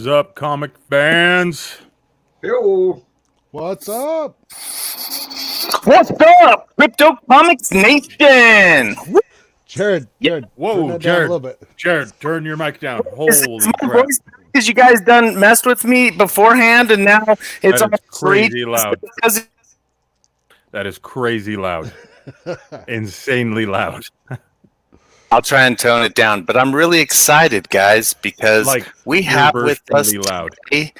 is up, comic fans? Yo. What's up? What's up, Crypto Comics Nation? Jared, Whoa, turn that down a Jared, little bit. Jared, turn your mic down. Holy crap. Because you guys done messed with me beforehand, and now it's That on is crazy loud. because That is crazy loud. Insanely loud. I'll try and tone it down, but I'm really excited, guys, because Like, we have with us burstingly loud. today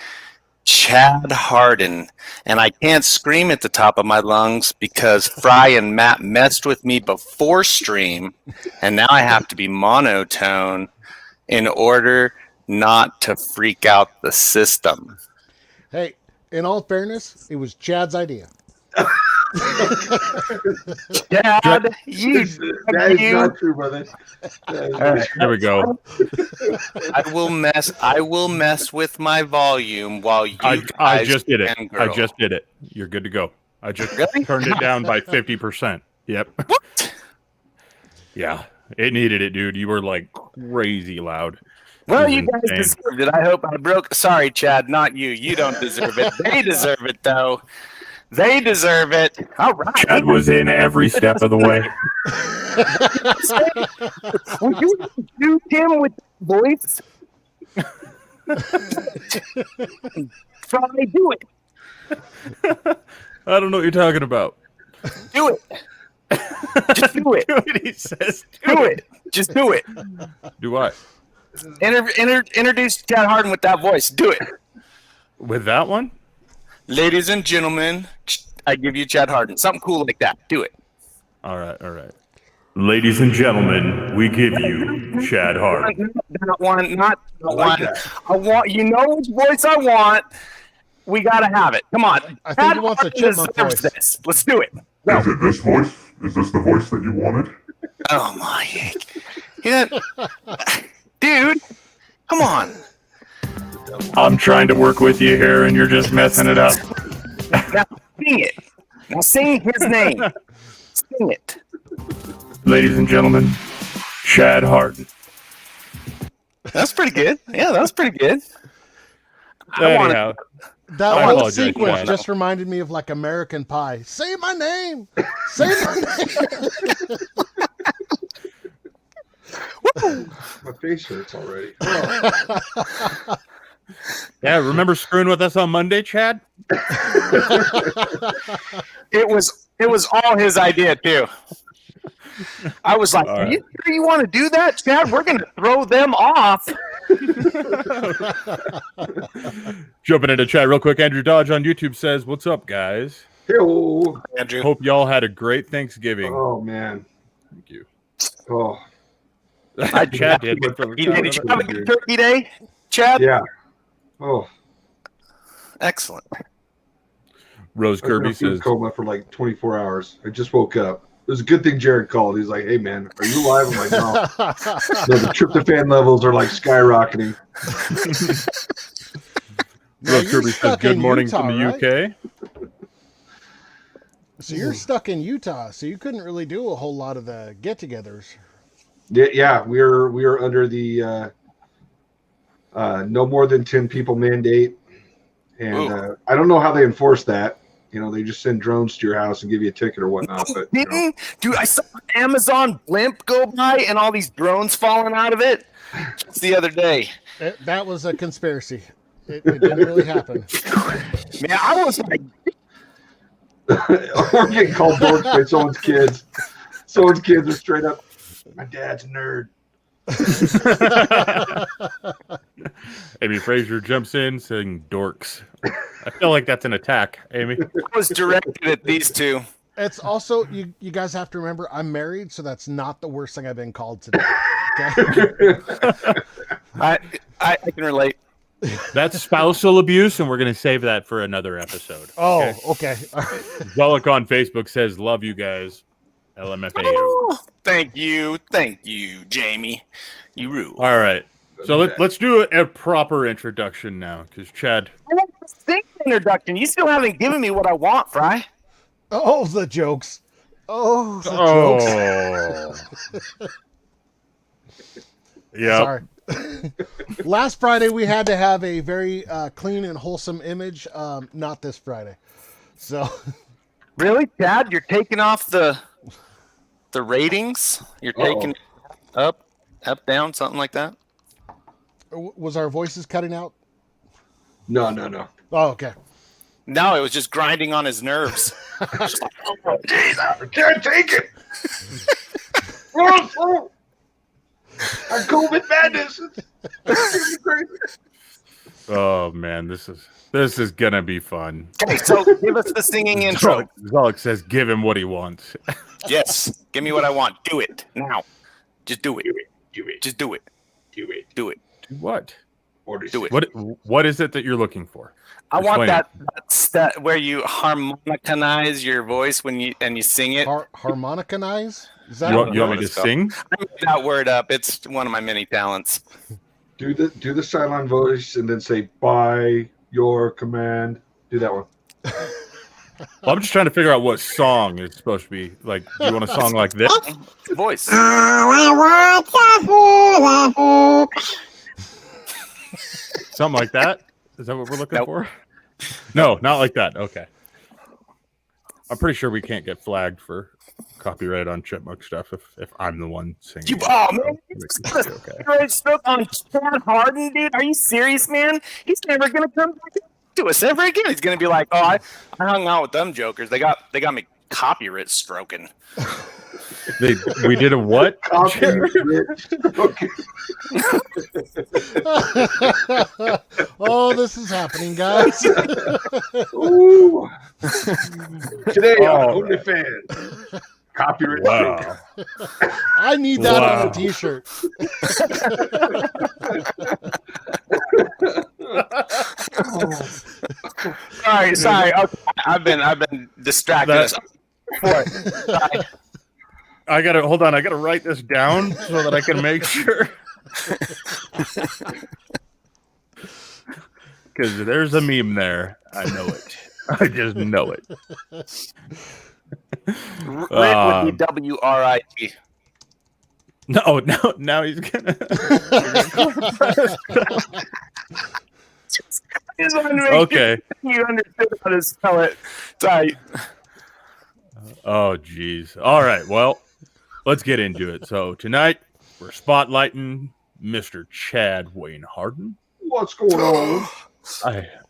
Chad Hardin, and I can't scream at the top of my lungs because Fry and Matt messed with me before stream, and now I have to be monotone in order not to freak out the system. Hey, in all fairness, it was Chad's idea. Chad, you, That is not true, brother. There we go. I will mess with my volume while you I guys just did it. can I girl. just did it. You're good to go. I just Really? turned it down by 50%. Yep. What? Yeah. It needed it, dude. You were like crazy loud. Well, It you was guys insane. deserved it. I hope I broke. Sorry, Chad, not you. You don't deserve it. They deserve it, though. They deserve it. All right. Chad was in every step of the way. Will you do Tim with voice? Try do it. I don't know what you're talking about. Do it. Just do it. He says, Do it. Just do it. do what? Introduce Chad Hardin with that voice. Do it. With that one? Ladies and gentlemen, I give you Chad Hardin. Something cool like that. Do it. All right. Ladies and gentlemen, we give you Chad Hardin. Not one. Not like one. that. I want. You know which voice I want. We gotta have it. Come on. I think he wants a Hardin chipmunk deserves voice. this. Let's do it. Go. Is it this voice? Is this the voice that you wanted? Oh my. Yeah. Dude, come on. I'm trying to work with you here, and you're just messing it up. Now sing it. Now sing his name. Sing it. Ladies and gentlemen, Chad Hardin. That's pretty good. Yeah, that's pretty good. I want Anyhow, That I whole apologize, sequence Chad. just reminded me of like American Pie. Say my name. Say my name. My face hurts already. yeah, remember screwing with us on Monday, Chad? It was all his idea too. I was like, All "Are right. you sure you want to do that, Chad? We're gonna throw them off." Jumping into chat real quick, Andrew Dodge on YouTube says, "What's up, guys? Yo. Andrew, Hope y'all had a great Thanksgiving." Oh, man. Thank you. Oh, Chad did. did you have a good turkey day, Chad? yeah. Oh, Excellent. Rose I've been Kirby in a food says, coma for like 24 hours. I just woke up. It was a good thing Jared called. He's like, "Hey, man, are you alive?" I'm like, "No." No, the tryptophan levels are like skyrocketing. Now, Rose you're Kirby says, stuck "Good in morning Utah, from the right? UK." So you're stuck in Utah, so you couldn't really do a whole lot of the get-togethers. Yeah, we are under the no more than 10 people mandate, and I don't know how they enforce that. You know, they just send drones to your house and give you a ticket or whatnot. But you know, Dude, I saw an Amazon blimp go by and all these drones falling out of it just the other day. That was a conspiracy. It didn't really happen. Man, I was like, we're getting called dorks by someone's kids. Someone's kids are straight up, "My dad's a nerd." Amy Fraser jumps in saying, "Dorks." I feel like that's an attack, Amy. I was directed at these two. It's also, you guys have to remember, I'm married, so that's not the worst thing I've been called today. Okay? I can relate. That's spousal abuse, and we're going to save that for another episode. Oh, okay. All right. Zelik on Facebook says, "Love you guys." LMFAO. Oh, thank you, Jamie. You rule. All right. So let's do a proper introduction now, because Chad. I want to sing the introduction. You still haven't given me what I want, Fry. Oh, the jokes. Oh, the jokes. Oh. Yeah. Sorry. Last Friday we had to have a very clean and wholesome image. Not this Friday. So Really, Chad? You're taking off the ratings? You're taking it up, down, something like that? was our voices cutting out? No. Oh, okay. No, it was just grinding on his nerves. Jeez, I can't take it. Our COVID madness. It's crazy. Oh man, this is gonna be fun. Okay, so give us the singing intro. Zolek says, "Give him what he wants." Yes, give me what I want. Do it now. Just do it. Do it. Just do it. Do it. Do it. What? Do it. What is it that you're looking for? I want Explain that where you harmonicanize your voice when you sing it. Harmonicanize? Is that You what want me to Let's go. sing? I made that word up. It's one of my many talents. Do the silent voice and then say by your command. Do that one. Well, I'm just trying to figure out what song is supposed to be like. Do you want a song like this? Voice. Something like that? Is that what we're looking for? No, not like that. Okay. I'm pretty sure we can't get flagged for copyright on Chipmunk stuff if I'm the one singing. Man, Okay. Right stroke on Chad Hardin, dude. Are you serious, man? He's never gonna come back to us ever again. He's gonna be like, "Oh, I hung out with them jokers. They got me copyright stroking." We did a what? Okay. Oh, this is happening, guys. Ooh. Today on OnlyFans. Copyright. Wow. I need that on Wow. a t-shirt. Sorry. Okay. I've been distracted. Sorry. I gotta write this down so that I can make sure. Because there's a meme there. I know it. I just know it. Rick would be W-R-I-T. No, now he's gonna. Okay. You understood how to spell it. Sorry. Oh, geez. All right. Well, let's get into it. So tonight we're spotlighting Mr. Chad Wayne Hardin. What's going on?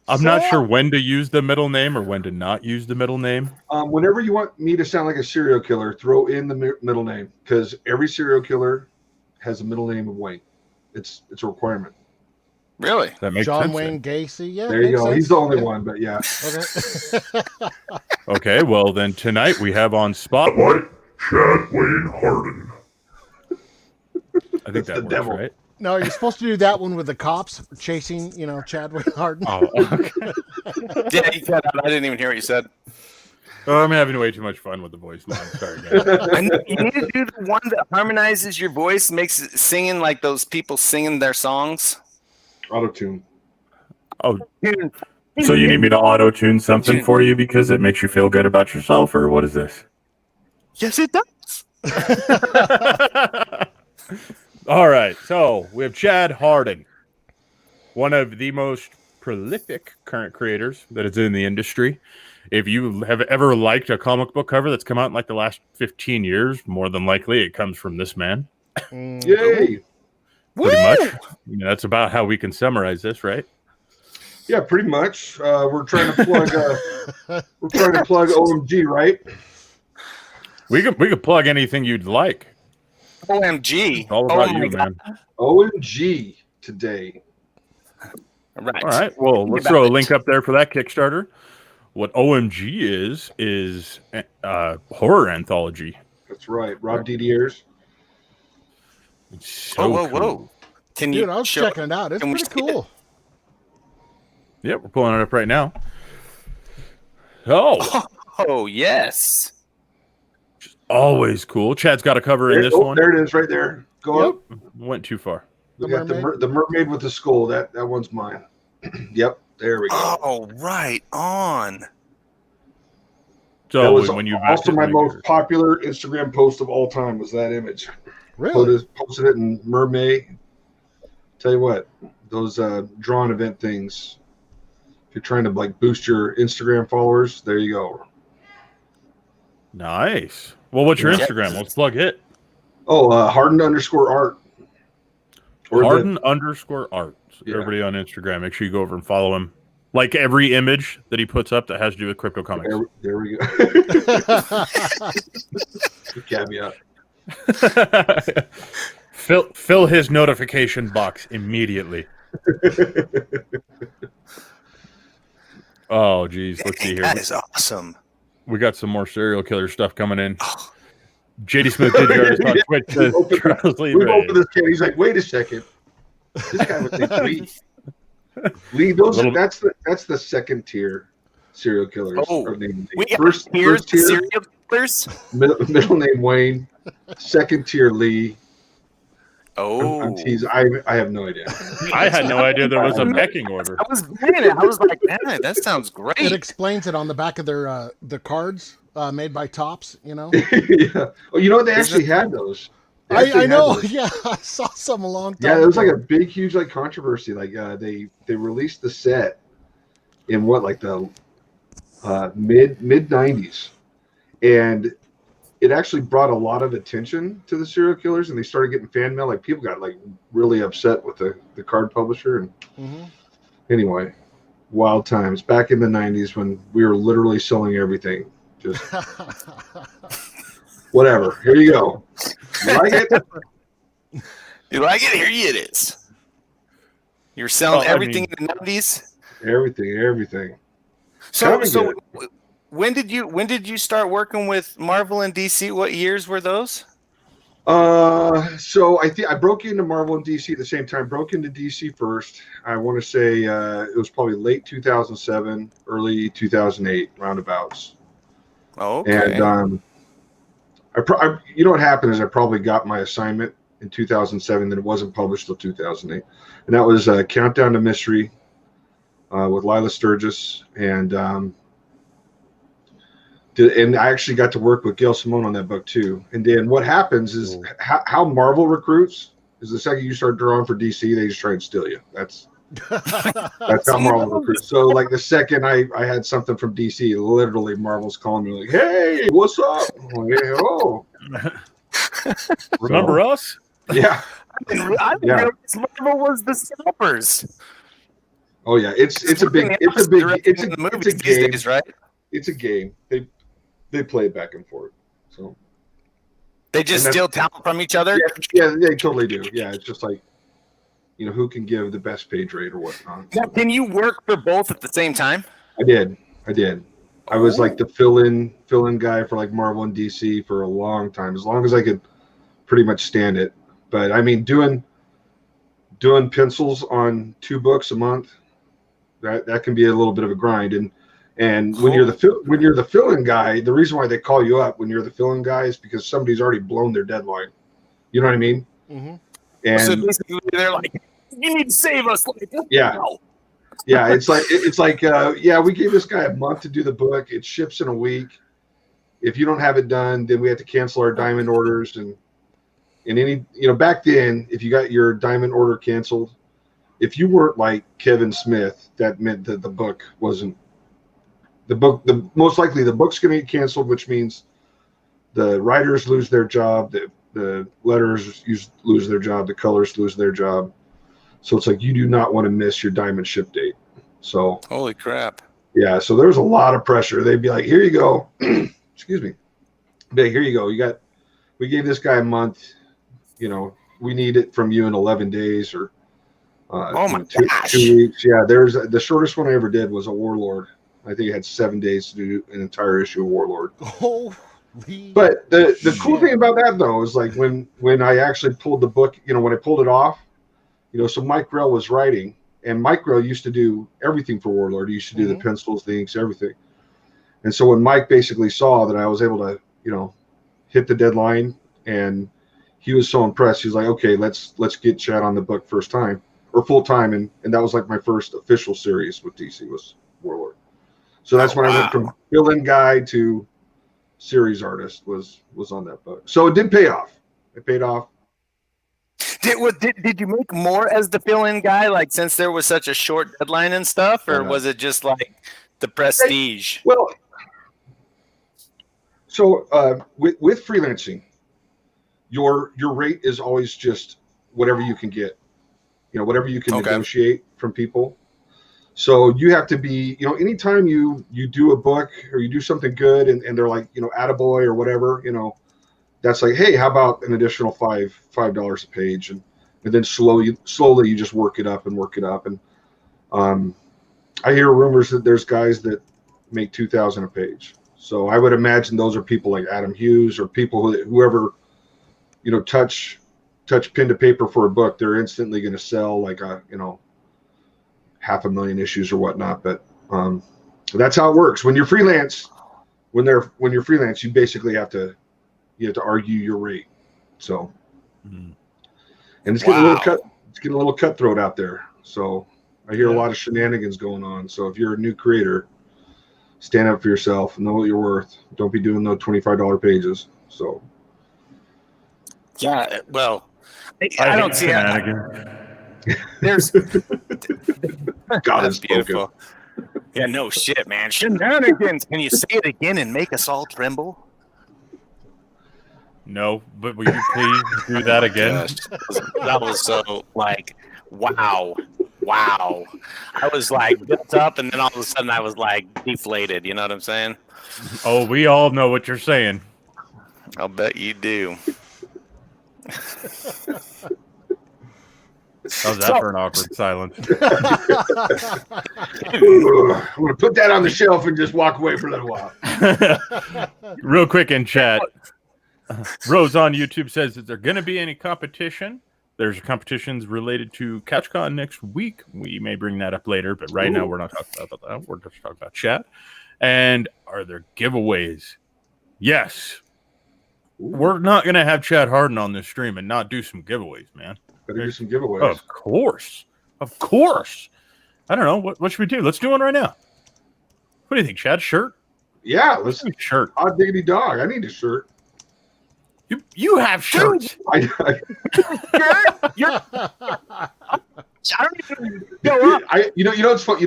I'm not sure when to use the middle name or when to not use the middle name. Whenever you want me to sound like a serial killer, throw in the middle name because every serial killer has a middle name of Wayne. It's a requirement. Really? That makes John sense. Wayne Gacy. Yeah. There you makes go. sense. He's the only Yeah. one, but yeah. Okay. Okay. Well, then tonight we have on spotlight. Spotlight Chad Wayne Hardin. I think That's that the works, devil. right? No, you're supposed to do that one with the cops chasing, Chad Wayne Hardin. Oh, okay. Yeah, you said that. I didn't even hear what you said. Oh, I'm having way too much fun with the voice line. Sorry, guys. You need to do the one that harmonizes your voice, makes it singing like those people singing their songs. Auto-tune. Oh, so you need me to auto-tune something for you because it makes you feel good about yourself, or what is this? Yes, it does. All right, so we have Chad Hardin, one of the most prolific current creators that is in the industry. If you have ever liked a comic book cover that's come out in like the last 15 years, more than likely it comes from this man. Yay! Pretty much. That's about how we can summarize this, right? Yeah, pretty much. We're trying to plug. We're trying to plug OMG, right? We could plug anything you'd like. OMG. All about my you, God. man. OMG today. Right. All right. Well, let's throw a link up there for that Kickstarter. What OMG is horror anthology. That's right. Rob Didier's. It's so whoa. cool. Can Dude, you I was show? checking it out. It's can we pretty see it? cool. Yep, we're pulling it up right now. Oh, Oh yes. always cool. Chad's got a cover in this one. There it is, right there. Go up. Went too far. We The got mermaid? the mermaid with the skull. That one's mine. Yep. There we go. Oh, right on. So that was when you also my most popular Instagram post of all time was that image. Really? Posted it in Mermaid. Tell you what, those drawn event things. If you're trying to like boost your Instagram followers, there you go. Nice. Well, what's your Yeah. Instagram? Let's plug it. Oh, Hardin_art. Hardin_art. So Yeah. everybody on Instagram, make sure you go over and follow him. Like every image that he puts up that has to do with crypto comics. There we go. Good caveat. Fill his notification box immediately. Oh, geez. Let's see here. That is awesome. We got some more serial killer stuff coming in. JD Smith did yours on Twitch. Says, Charles Lee We Ray. open this can. He's like, wait a second. This guy was named Lee. Lee, that's the second tier serial killers. Oh, are named we got first tier, serial killers. middle name Wayne, second tier Lee. Oh, I'm teasing. I have no idea. I had no idea there was a pecking order. I was reading it. I was like, man, that sounds It great. explains it on the back of their the cards made by Tops. You know. Yeah. Oh, you know what? They actually had those. They actually I had know. those. Yeah, I saw some a long time. Yeah, it was like ago. a big, huge like controversy. Like they released the set in what like the mid '90s, and it actually brought a lot of attention to the serial killers, and they started getting fan mail. Like people got like really upset with the card publisher. And Mhm. anyway, wild times back in the '90s when we were literally selling everything. Just whatever. Here you go. You like it? You like it? Here it is. You're selling Well, I everything mean- in the 90s. Everything. So, Kinda when did you start working with Marvel and DC? What years were those? So I think I broke into Marvel and DC at the same time. Broke into DC first. I want to say it was probably late 2007, early 2008, roundabouts. Oh, okay. And you know what happened is I probably got my assignment in 2007, then it wasn't published till 2008, and that was Countdown to Mystery with Lila Sturgis, and I actually got to work with Gail Simone on that book too. And then what happens is how Marvel recruits is the second you start drawing for DC, they just try and steal you. That's how Marvel recruits. So like the second I had something from DC, literally Marvel's calling me like, "Hey, what's up?" I'm like, "Hey, oh, Remember us? yeah, I didn't realize Marvel was the scalpers. oh yeah." It's a game. These days, right? It's a game. They play back and forth. So They just And steal talent from each other. yeah, they totally do. Yeah, it's just like, who can give the best page rate or whatnot. Now, can you work for both at the same time? I did. I was like the fill-in guy for like Marvel and DC for a long time, as long as I could pretty much stand it. But I mean, doing pencils on 2 books a month, that can be a little bit of a grind. And when you're the fill-in guy, the reason why they call you up when you're the fill-in guy is because somebody's already blown their deadline. You know what I mean? Mhm. And So basically, they're like, "You need to save us." Like, Yeah. no. yeah, it's like we gave this guy a month to do the book. It ships in a week. If you don't have it done, then we have to cancel our diamond orders. And any back then, if you got your diamond order canceled, if you weren't like Kevin Smith, that meant that the book wasn't the book. Most likely the book's going to get canceled, which means the writers lose their job, the letters lose their job, the colors lose their job. So it's like you do not want to miss your diamond ship date. So Holy crap! yeah, so there was a lot of pressure. They'd be like, "Here you go." Excuse me. But here you go. We gave this guy a month. We need it from you in 11 days or Oh my 2 gosh. weeks. Yeah, the shortest one I ever did was a Warlord. I think it had 7 days to do an entire issue of Warlord. Holy. But the cool shit. thing about that though is like when I actually pulled the book, when I pulled it off, so Mike Grell was writing, and Mike Grell used to do everything for Warlord. He used to do the pencils, the inks, everything. And so when Mike basically saw that I was able to, hit the deadline, and he was so impressed, he's like, "Okay, let's get Chad on the book first time or full time," and that was like my first official series with DC was Warlord. So that's when I went from fill-in guy to series artist was on that book. So it did pay off. It paid off. Did you make more as the fill-in guy? Like since there was such a short deadline and stuff, or was it just like the prestige? Well, so with freelancing, your rate is always just whatever you can get, whatever you can negotiate from people. So you have to be, anytime you do a book or you do something good and they're like, attaboy or whatever, that's like, hey, how about an additional $5 a page? And then slowly you just work it up. And I hear rumors that there's guys that make $2,000 a page. So I would imagine those are people like Adam Hughes or people whoever, touch pen to paper for a book, they're instantly going to sell like 500,000 issues or whatnot. But that's how it works. When you're freelance, when you're freelance, you basically have to argue your rate. So, and it's getting a little cutthroat out there. So I hear a lot of shenanigans going on. So if you're a new creator, stand up for yourself, know what you're worth. Don't be doing the $25 pages. So. Yeah, well, I don't see that. There's God is beautiful. Yeah, no shit, man. Shenanigans. Can you say it again and make us all tremble? No, but will you please do that again? Gosh, that was so like, wow. I was like built up, and then all of a sudden I was like deflated. You know what I'm saying? Oh, we all know what you're saying. I'll bet you do. How's that for an awkward silence? I'm going to put that on the shelf and just walk away for a little while. Real quick in chat, Rose on YouTube says, is there going to be any competition? There's competitions related to CouchCon next week. We may bring that up later, but right now we're not talking about that. We're just talking about chat. And are there giveaways? Yes. We're not going to have Chad Hardin on this stream and not do some giveaways, man. Better do some giveaways. Of course. I don't know. What should we do? Let's do one right now. What do you think, Chad? Shirt? Yeah, let's do a shirt. Hot diggity dog. I need a shirt. You have shirts. I don't even go up. You know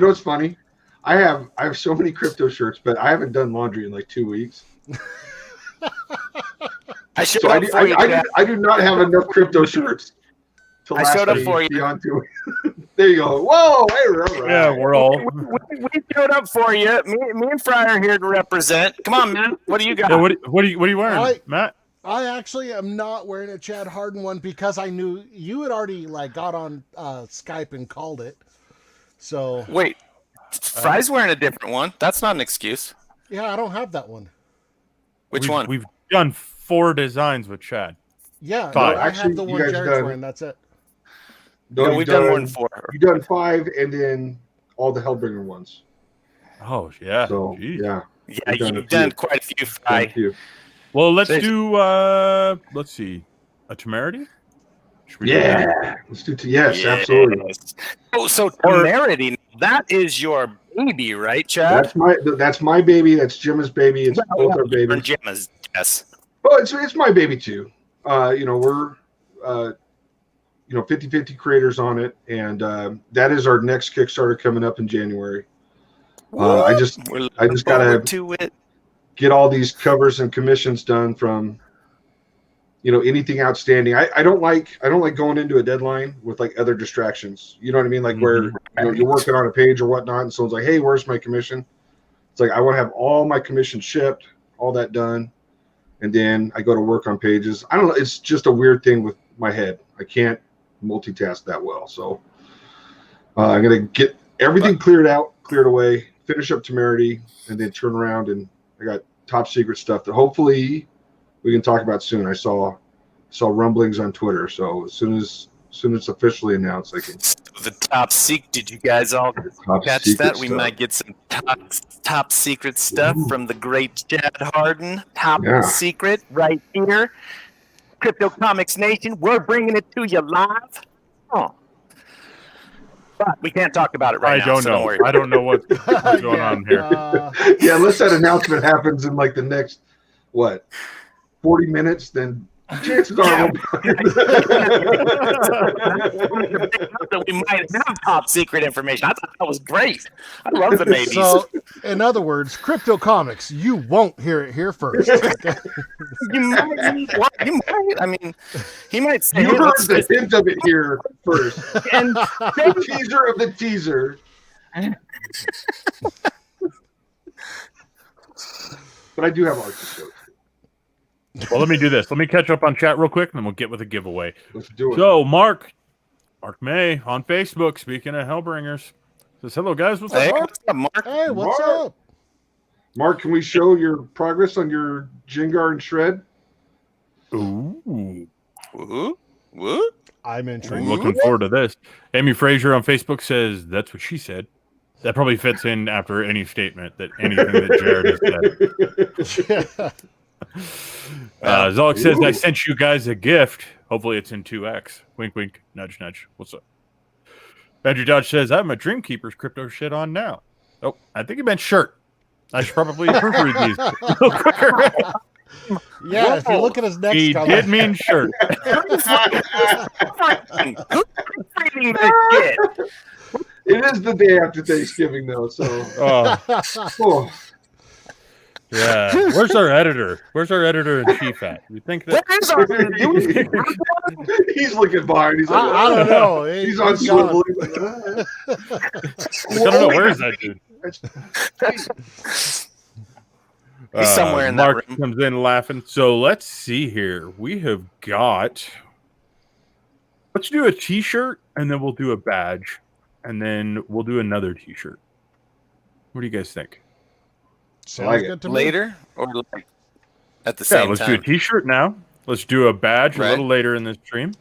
what's funny? I have so many crypto shirts, but I haven't done laundry in like 2 weeks. I do not have enough crypto shirts. I showed up for you. There you go. Whoa! Hey, right. Yeah, we're all. We showed up for you. Me and Fry are here to represent. Come on, man. What do you got? Yeah, what are you wearing, Matt? I actually am not wearing a Chad Hardin one because I knew you had already got on Skype and called it. So wait, Fry's wearing a different one. That's not an excuse. Yeah, I don't have that one. Which one? We've done 4 designs with Chad. Yeah, 5. I have the one Jared's wearing. That's it. No, we've done more than 4. You've done 5, and then all the Hellbringer ones. Oh yeah. So yeah, you've done quite a few, Fry. Thank you. Well, let's do. Let's see, a Temerity. Let's do. Yes, absolutely. Oh, so Temerity, that is your baby, right, Chad? That's my baby. That's Gemma's baby. It's both our babies. Gemma's, yes. Well, it's my baby too. We're 50-50 creators on it, and that is our next Kickstarter coming up in January. I just gotta to it. Get all these covers and commissions done from anything outstanding. I don't like going into a deadline with like other distractions. You know what I mean? Like where you're working on a page or whatnot, and someone's like, "Hey, where's my commission?" It's like I want to have all my commission shipped, all that done, and then I go to work on pages. I don't know. It's just a weird thing with my head. I can't multitask that well. So I'm gonna get everything cleared away, finish up Temerity, and then turn around and I got top secret stuff that hopefully we can talk about soon. I saw rumblings on Twitter, so as soon as it's officially announced, I can. The top secret. Did you guys all catch that? We might get some top secret stuff from the great Chad Hardin. Top secret right here. Crypto Comics Nation, we're bringing it to you live. Oh. But we can't talk about it right now. Don't worry. I don't know what's going on here. Unless that announcement happens in like the next 40 minutes, then Chances are that we might have top secret information. I thought that was great. I love the maybes. So, in other words, Crypto Comics, you won't hear it here first. Okay? You might. I mean, he might say, you hey, heard the hint of it here first. and The teaser of the teaser. But I do have art to show. Well, let me do this. Let me catch up on chat real quick, and then we'll get with a giveaway. Let's do it. So, Mark May on Facebook, speaking of Hellbringers, says, hello, guys. What's hey, up, Mark? what's up, Mark? Hey, what's Mark. up? Mark, can we show your progress on your Jengar and Shred? Ooh. Woo? I'm I'm intrigued. looking forward to this. Amy Frazier on Facebook says, that's what she said. That probably fits in after any statement that anything that Jared has said. Zolik says, I sent you guys a gift. Hopefully it's in 2x. Wink, wink, nudge, nudge. What's up? Andrew Dodge says, I have my Dreamkeeper's crypto shit on now. Oh, I think he meant shirt. I should probably proofread these a little quicker. Yeah, if you look at his next He comment, did mean shirt. Who's reading this shit? It is the day after Thanksgiving, though, so. Oh. Yeah. Where's our editor? Where's our editor in chief at? You think that? Where is our He's looking behind. He's like, I don't know. He's on swivel. He's like, I don't know. Where is that dude? He's somewhere in that Mark room. comes in laughing. So let's see here. We have got. Let's do a T-shirt, and then we'll do a badge, and then we'll do another T-shirt. What do you guys think? Sounds like good to me. Later or like at the Yeah, same let's time? do a T-shirt now. Let's do a badge Right. a little later in this stream,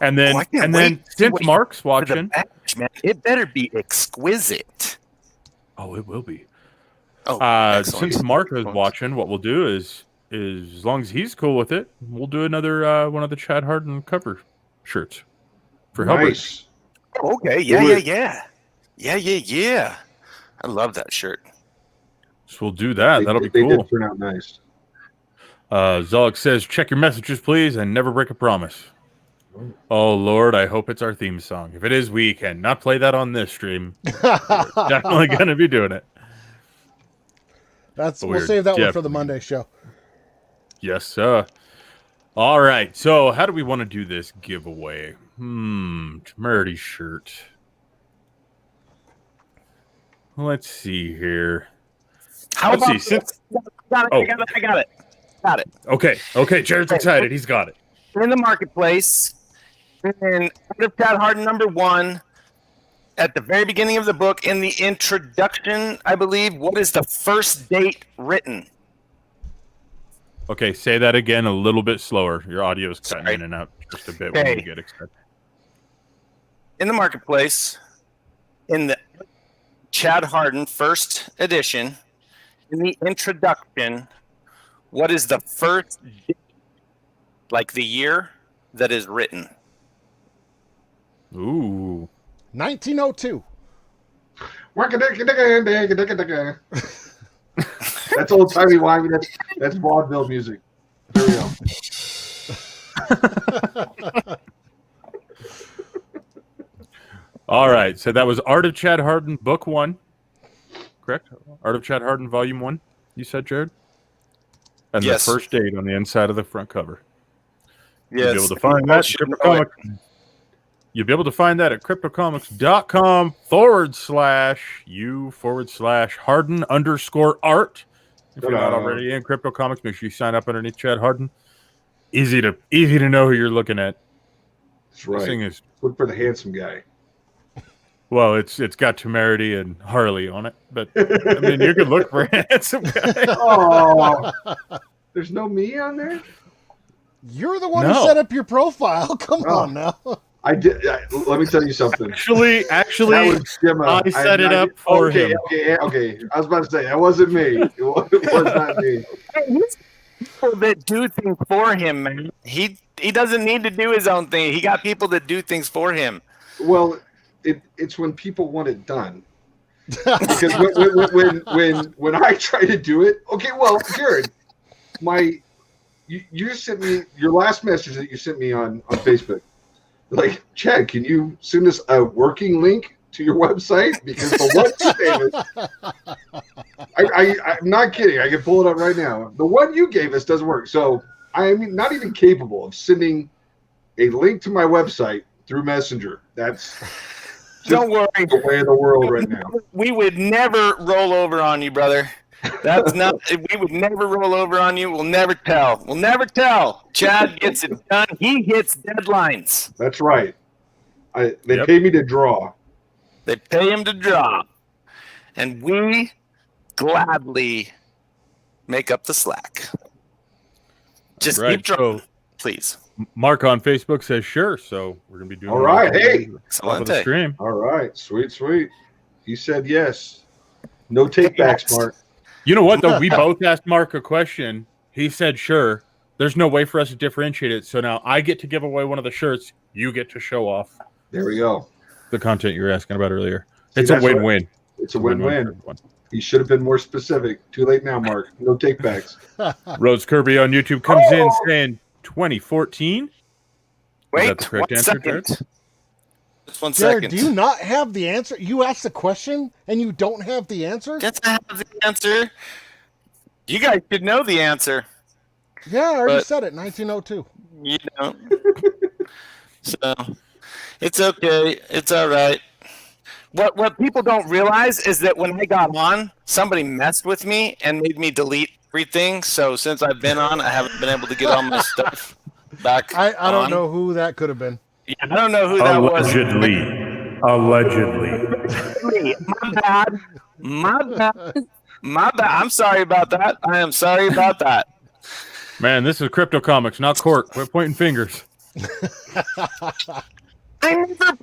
and then I can't and then wait. since Wait Mark's For the watching, badge, man. It better be exquisite. oh, it will be. Oh, excellent. Since Mark is watching, what we'll do is as long as he's cool with it, we'll do another one of the Chad Hardin cover shirts for Hellbringers. nice. Okay, yeah. I love that shirt. So we'll do that. That'll be They cool. did turn out nice. Zolik says, check your messages, please, and never break a promise. Oh, Lord, I hope it's our theme song. If it is, we cannot play that on this stream. We're definitely going to be doing it. We'll Weird. save that one for the Definitely. Monday show. Yes, sir. All right. So how do we want to do this giveaway? Temerity shirt. Let's see here. How Let's about see. Since I got it. okay, Jared's excited. He's got it. In the marketplace, in Out of Chad Hardin #1, at the very beginning of the book, in the introduction, I believe, what is the first date written? Okay, say that again a little bit slower. Your audio is cutting Sorry. in and out just a bit when Okay. you get excited. In the marketplace, in the Chad Hardin first edition, in the introduction, what is the first date, like the year that is written? Ooh. 1902. That's old timey wimey. That's vaudeville music. There we go. All right. So that was Art of Chad Hardin, Book 1. Correct? Art of Chad Hardin, Volume 1, you said, Jared? And Yes. the first date on the inside of the front cover. Yes. You'll be able to find that at CryptoComics. You'll be able to find that at cryptocomics.com/u/Hardin_art. If you're not already in CryptoComics, make sure you sign up underneath Chad Hardin. Easy to know who you're looking at. That's This thing right. is Look for the handsome guy. well, it's got Temerity and Harley on it, but I mean you could look for a handsome guy. Oh, there's no me on there. You're the one No. who set up your profile. Come Oh. on now. I did. Let me tell you something. Actually, That was Gemma. I set it up for okay, him. Okay. I was about to say that wasn't me. It was not me. He's people that do things for him, man. He doesn't need to do his own thing. He got people that do things for him. Well, it's when people want it done. Because when I try to do it, okay. Well, Jared, you sent me your last message that you sent me on Facebook. Like, Chad, can you send us a working link to your website? Because the one you gave us, I'm not kidding. I can pull it up right now. The one you gave us doesn't work. So I'm not even capable of sending a link to my website through Messenger. That's Don't worry. the way of the world right now. We would never roll over on you, brother. That's not. We would never roll over on you. We'll never tell. We'll never tell. Chad gets it done. He hits deadlines. That's right. They pay me to draw. They pay him to draw, and we gladly make up the slack. Just keep drawing, please. Mark on Facebook says sure, so we're gonna be doing. All right, hey, on the stream. All right, sweet. He said yes. No takebacks, Mark. You know what though? We both asked Mark a question. He said sure. There's no way for us to differentiate it. So now I get to give away one of the shirts. You get to show off. There we go. The content you were asking about earlier. See, it's a win-win. It's a win-win. He should have been more specific. Too late now, Mark. No takebacks. Rose Kirby on YouTube comes in saying 2014. Wait, Is that the correct answer, Jared? Just 1 Jared, second. do you not have the answer? You asked the question and you don't have the answer? Yes, I have the answer. You guys should know the answer. Yeah, I already said it. 1902. You know. So it's okay. It's all right. What people don't realize is that when I got on, somebody messed with me and made me delete everything. So since I've been on, I haven't been able to get all my stuff back. I don't know who that could have been. Yeah, I don't know who that was. Allegedly. My bad. I'm sorry about that. I am sorry about that. Man, this is crypto comics, not court. Quit pointing fingers. I never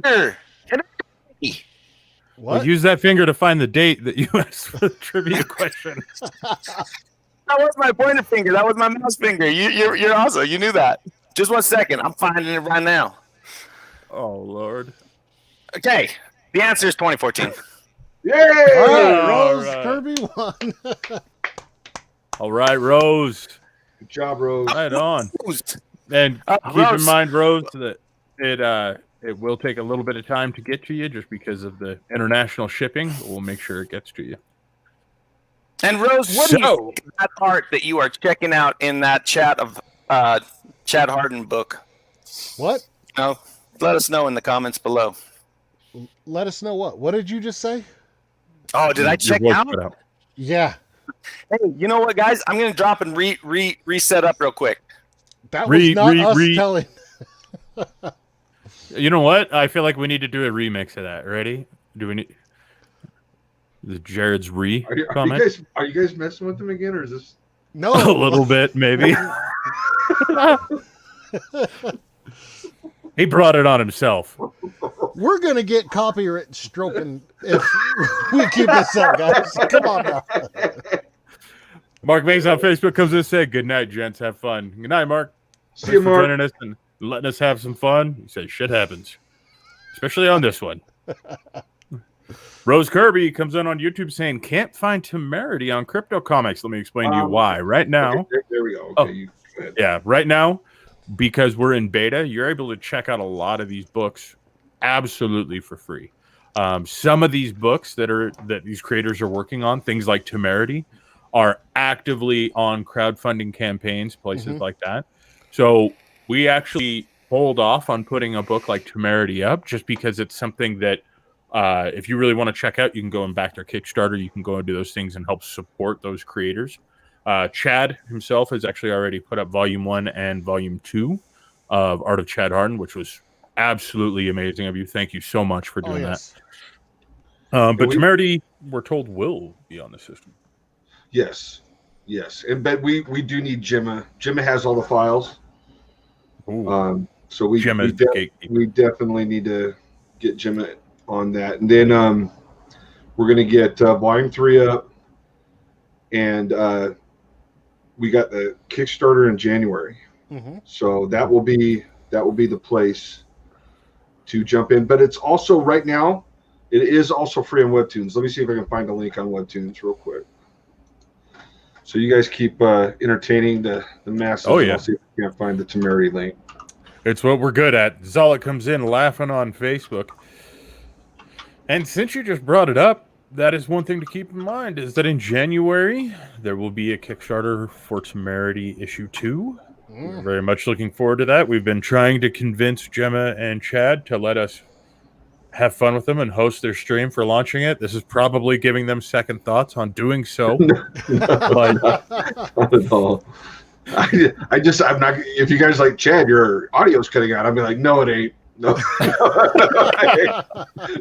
finger. What? Well, use that finger to find the date that you asked for the trivia question. That was my pointer finger. That was my mouse finger. You're awesome. You knew that. Just 1 second. I'm finding it right now. Oh, Lord. Okay. The answer is 2014. Yay! Rose right. Kirby won. All right, Rose. Good job, Rose. Right on. And keep in mind, Rose, that it will take a little bit of time to get to you just because of the international shipping. But we'll make sure it gets to you. And Rose, what do you think of that art that you are checking out in that chat of Chad Hardin book? What? No, let us know in the comments below. Let us know what? What did you just say? Oh, did I check Your voice out? cut out. Yeah. Hey, you know what, guys? I'm going to drop and reset up real quick. That was not us telling. You know what? I feel like we need to do a remix of that. Ready? Do we need the Jared's comment? Are you guys messing with him again, or is this No. A little bit, maybe. He brought it on himself. We're going to get copyright stroking if we keep this up, guys. Come on now. Mark Mays on Facebook comes in and said, "Good night, gents. Have fun." Good night, Mark. See you, Thanks for Mark. joining us and letting us have some fun. He says, "Shit happens," especially on this one. Rose Kirby comes in on YouTube saying, "Can't find Temerity on Crypto Comics." Let me explain to you why. Right now, Okay, there we go. Okay, you go ahead. yeah, right now, because we're in beta, you're able to check out a lot of these books absolutely for free. Some of these books that these creators are working on, things like Temerity, are actively on crowdfunding campaigns, places like that. So we actually hold off on putting a book like Temerity up just because it's something that if you really want to check out, you can go and back their Kickstarter. You can go and do those things and help support those creators. Chad himself has actually already put up Volume 1 and Volume 2 of Art of Chad Hardin, which was absolutely amazing of you. Thank you so much for doing that. But Temerity, we're told, will be on the system. Yes. But we do need Gemma. Gemma has all the files. So we definitely need to get Gemma on that. And then we're going to get Volume 3 up. And we got the Kickstarter in January. So that will be the place to jump in. But it's also right now, it is also free on Webtoons. Let me see if I can find a link on Webtoons real quick. So you guys keep entertaining the masses. Oh, and yeah. I'll see if I can find the Temerity link. It's what we're good at. Zolak comes in laughing on Facebook. And since you just brought it up, that is one thing to keep in mind, is that in January, there will be a Kickstarter for Temerity issue 2. We're very much looking forward to that. We've been trying to convince Gemma and Chad to let us have fun with them and host their stream for launching it. This is probably giving them second thoughts on doing so. But Not at all. I'm not. If you guys like Chad, your audio's cutting out. I'll be like, no, it ain't. No.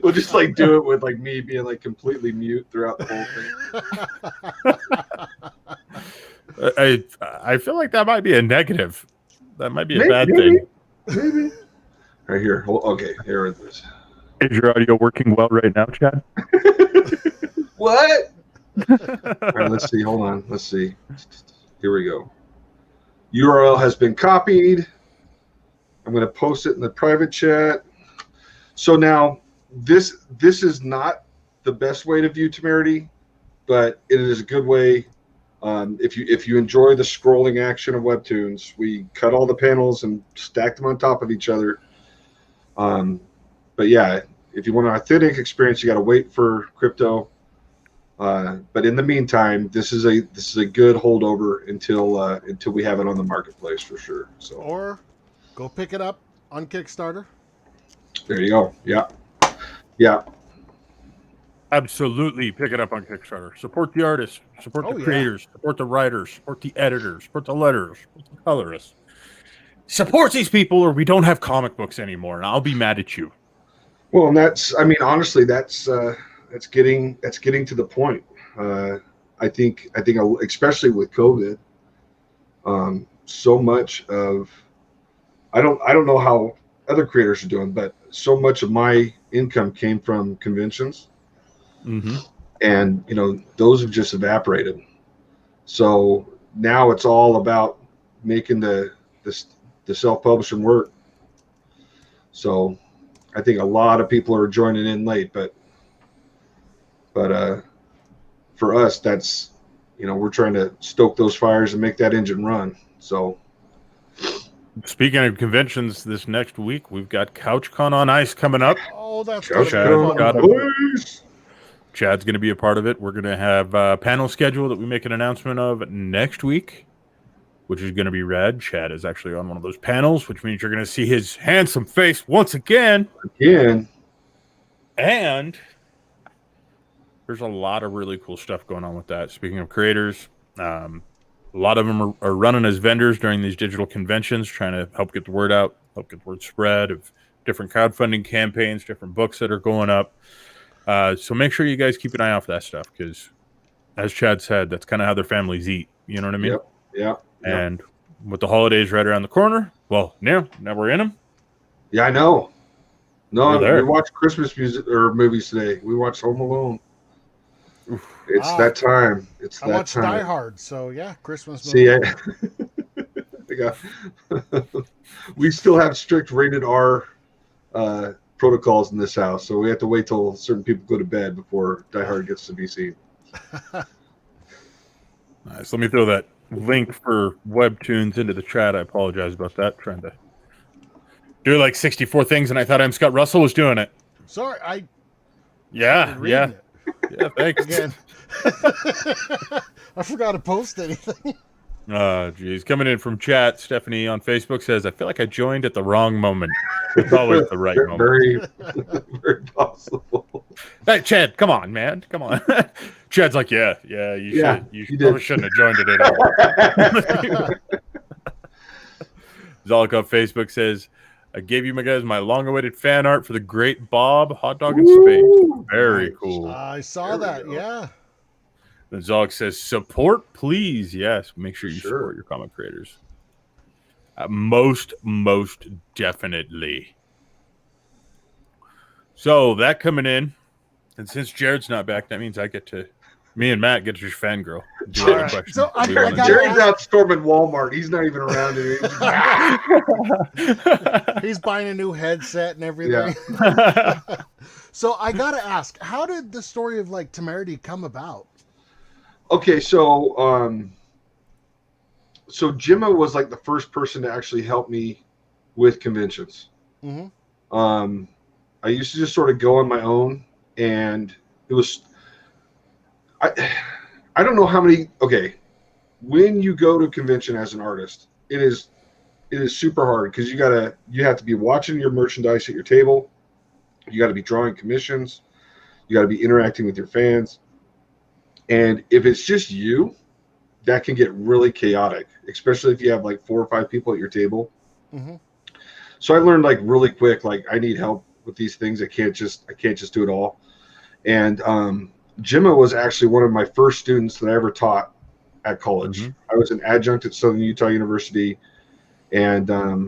We'll just like do it with like me being like completely mute throughout the whole thing. I feel like that might be a negative. That might be a bad Maybe. thing. Maybe. Right here. Okay, here it is. Is your audio working well right now, Chad? What? All right, let's see. Hold on. Let's see. Here we go. URL has been copied. I'm going to post it in the private chat. So now this is not the best way to view Temerity, but it is a good way. If you enjoy the scrolling action of webtoons, we cut all the panels and stack them on top of each other. But yeah, if you want an authentic experience, you got to wait for crypto. But in the meantime, this is a good holdover until we have it on the marketplace for sure. So Or go pick it up on Kickstarter. there you go. Yeah. Absolutely, pick it up on Kickstarter. Support the artists, support the creators, support the writers, support the editors, support the letters, support the colorists. Support these people, or we don't have comic books anymore, and I'll be mad at you. Well, and honestly, that's getting to the point. I think especially with COVID, so much of I don't know how other creators are doing, but so much of my income came from conventions, and those have just evaporated. So now it's all about making the self-publishing work. So I think a lot of people are joining in late, but for us, that's we're trying to stoke those fires and make that engine run. So speaking of conventions, this next week we've got CouchCon on Ice coming up. Oh, that's Chad's going to be a part of it. We're going to have a panel schedule that we make an announcement of next week, which is going to be rad. Chad is actually on one of those panels, which means you're going to see his handsome face once again. And there's a lot of really cool stuff going on with that. Speaking of creators, a lot of them are running as vendors during these digital conventions, trying to help get the word out, help get the word spread of different crowdfunding campaigns, different books that are going up. So make sure you guys keep an eye out for that stuff, because as Chad said, that's kind of how their families eat. You know what I mean? Yep. And with the holidays right around the corner, well, now we're in them. Yeah, I know. No, We're there. we watched Christmas music or movies today. We watched Home Alone. It's that time. I watched Die Hard, so yeah, Christmas movie. See, we still have strict rated R protocols in this house, so we have to wait till certain people go to bed before Die Hard gets to be seen. Nice. Let me throw that link for Webtoons into the chat. I apologize about that. Trying to do like 64 things, and I thought M. Scott Russell was doing it. Sorry, Yeah, thanks. Again. I forgot to post anything. Oh, geez. Coming in from chat, Stephanie on Facebook says, I feel like I joined at the wrong moment. It's always the right moment. Very, very possible. Hey, Chad, come on, man. Come on. Chad's like, you probably shouldn't have joined it at all. Zolak on Facebook says, I gave you guys my long-awaited fan art for the Great Bob Hot Dog in Space. Very cool. I saw that, yeah. Then Zolak says, support, please. Yes, make sure you support your comic creators. Most definitely. So that coming in, and since Jared's not back, that means me and Matt get to just fangirl. Right. So Jared's out storming Walmart. He's not even around here. He's buying a new headset and everything. So I gotta ask, how did the story of like Temerity come about? Okay, so Gemma was like the first person to actually help me with conventions. Mm-hmm. I used to just sort of go on my own, and it was I don't know how many. Okay, when you go to a convention as an artist, it is super hard because you have to be watching your merchandise at your table. You got to be drawing commissions. You got to be interacting with your fans. And if it's just you, that can get really chaotic, especially if you have like 4 or 5 people at your table. Mm-hmm. So I learned like really quick, like I need help with these things. I can't just do it all. And Gemma was actually one of my first students that I ever taught at college. Mm-hmm. I was an adjunct at Southern Utah University, and I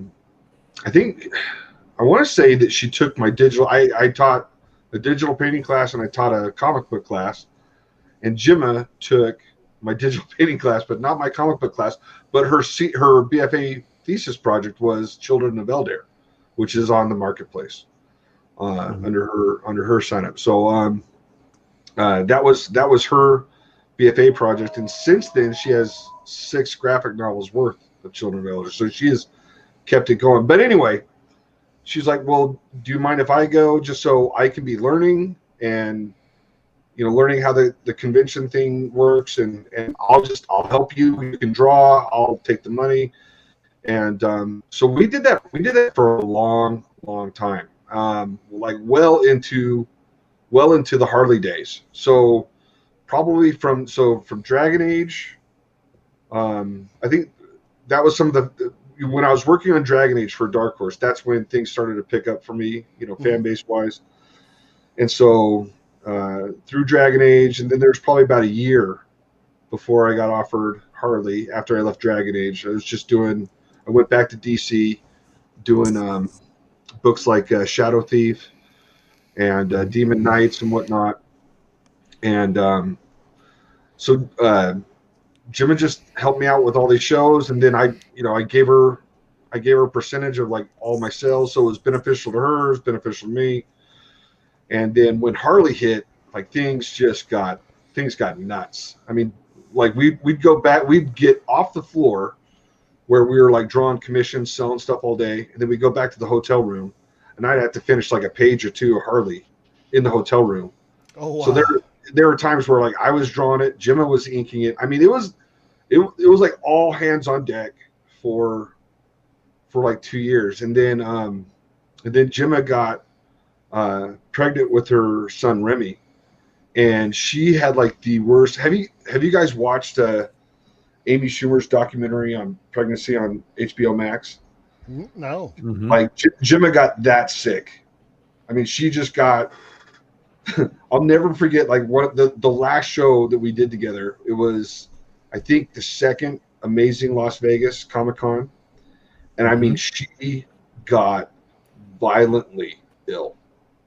want to say that she took my digital. I taught a digital painting class, and I taught a comic book class. And Gemma took my digital painting class, but not my comic book class. But her BFA thesis project was Children of Eldar, which is on the marketplace under her sign up. So that was her BFA project, and since then she has 6 graphic novels worth of Children of Eldar. So she has kept it going. But anyway, she's like, "Well, do you mind if I go just so I can be learning and learning how the convention thing works, and I'll help you. You can draw. I'll take the money." And so we did that. We did that for a long time, like well into the Harley days. So probably from Dragon Age. I think that was some of the when I was working on Dragon Age for Dark Horse. That's when things started to pick up for me, fan base wise. And so through Dragon Age, and then there's probably about a year before I got offered Harley. After I left Dragon Age, I went back to DC doing books like Shadow Thief and Demon Knights and whatnot. And so Gemma just helped me out with all these shows, and then I gave her a percentage of like all my sales, so it was beneficial to her, it was beneficial to me. And then when Harley hit, like things got nuts. I mean, like we'd go back, we'd get off the floor where we were like drawing commissions, selling stuff all day, and then we'd go back to the hotel room, and I'd have to finish like a page or two of Harley in the hotel room. Oh wow. So there were times where like I was drawing it, Gemma was inking it. I mean, it was like all hands on deck for like 2 years, and then Gemma got pregnant with her son Remy, and she had like the worst. Have you guys watched Amy Schumer's documentary on pregnancy on HBO Max? No. Mm-hmm. Like Gemma got that sick. I mean, she just got. I'll never forget like the last show that we did together. It was, I think, the second Amazing Las Vegas Comic-Con, and I mean, she got violently ill.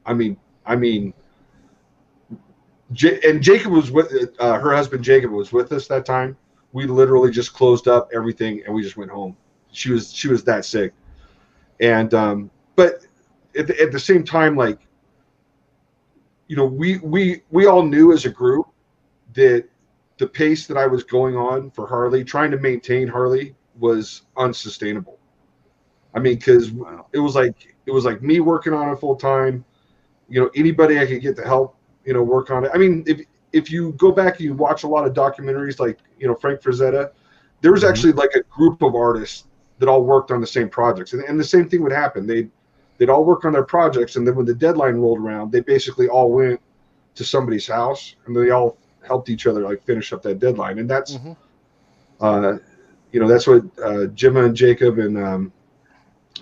I mean, and Jacob was with her husband. Jacob was with us that time. We literally just closed up everything and we just went home. She was that sick, and but at the same time, like we all knew as a group that the pace that I was going on for Harley, trying to maintain Harley, was unsustainable. I mean, because it was like me working on it full time. Anybody I could get to help, work on it. I mean, if you go back and you watch a lot of documentaries like, Frank Frazetta, there was actually like a group of artists that all worked on the same projects. And the same thing would happen. They'd all work on their projects. And then when the deadline rolled around, they basically all went to somebody's house and they all helped each other like finish up that deadline. And that's, that's what Gemma and Jacob and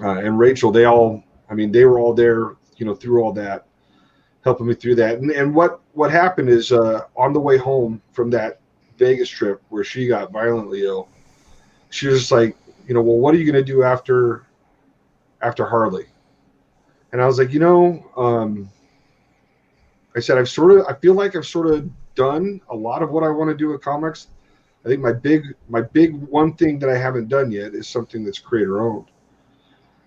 Rachel, they were all there, through all that, helping me through that. And what happened is on the way home from that Vegas trip where she got violently ill, she was just like, well, what are you going to do after Harley? And I was like, I said, I feel like I've sort of done a lot of what I want to do with comics. I think my big one thing that I haven't done yet is something that's creator owned.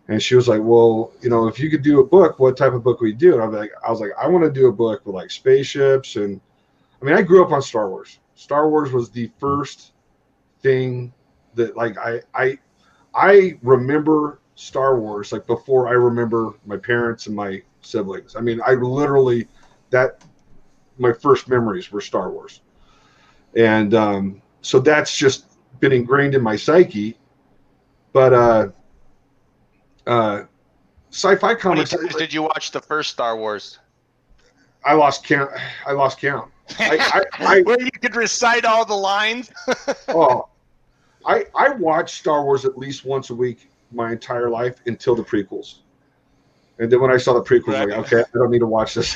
And she was like, well, if you could do a book, what type of book would you do? And I was like, I want to do a book with like spaceships. And I mean, I grew up on Star Wars. Star Wars was the first thing that like I remember Star Wars like before I remember my parents and my siblings. I mean, I literally my first memories were Star Wars, and so that's just been ingrained in my psyche. But sci-fi comics. How many times did you watch the first Star Wars? I lost count. Where you could recite all the lines. I watched Star Wars at least once a week my entire life until the prequels, and then when I saw the prequels, Right. I'm like, okay, I don't need to watch this.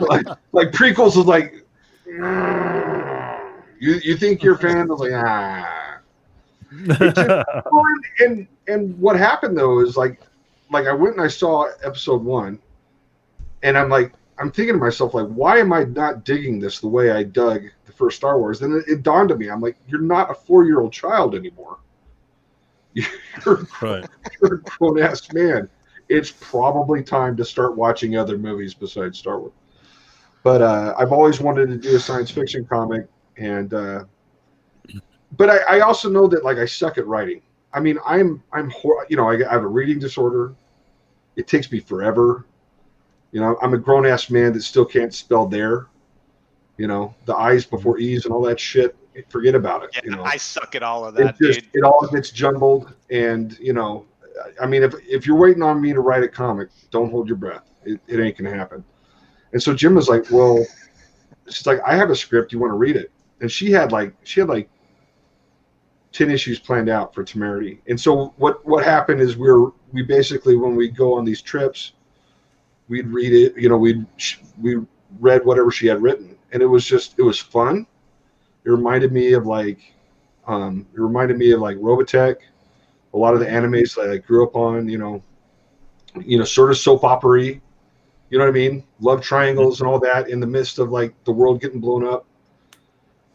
like prequels was like, you think you're a fan? I was like, It's just, and what happened though is like I went and I saw episode 1, and I'm thinking to myself, like, why am I not digging this the way I dug the first Star Wars? Then it dawned on me, I'm like, you're not a 4-year-old child anymore. You're a grown ass man. It's probably time to start watching other movies besides Star Wars. But I've always wanted to do a science fiction comic, and but I also know that like I suck at writing. I mean, I have a reading disorder. It takes me forever. I'm a grown ass man that still can't spell there. The I's before E's and all that shit. Forget about it. Yeah, I suck at all of that, dude. It all gets jumbled, and I mean, if you're waiting on me to write a comic, don't hold your breath. It ain't gonna happen. And so Jim was like, well, she's like, I have a script. You want to read it? And she had like 10 issues planned out for Temerity. And so what happened is we basically, when we go on these trips, we'd read it. We read whatever she had written, and it was fun. It reminded me of like Robotech, a lot of the animes that I grew up on. Sort of soap opera-y. You know what I mean? Love triangles and all that in the midst of like the world getting blown up.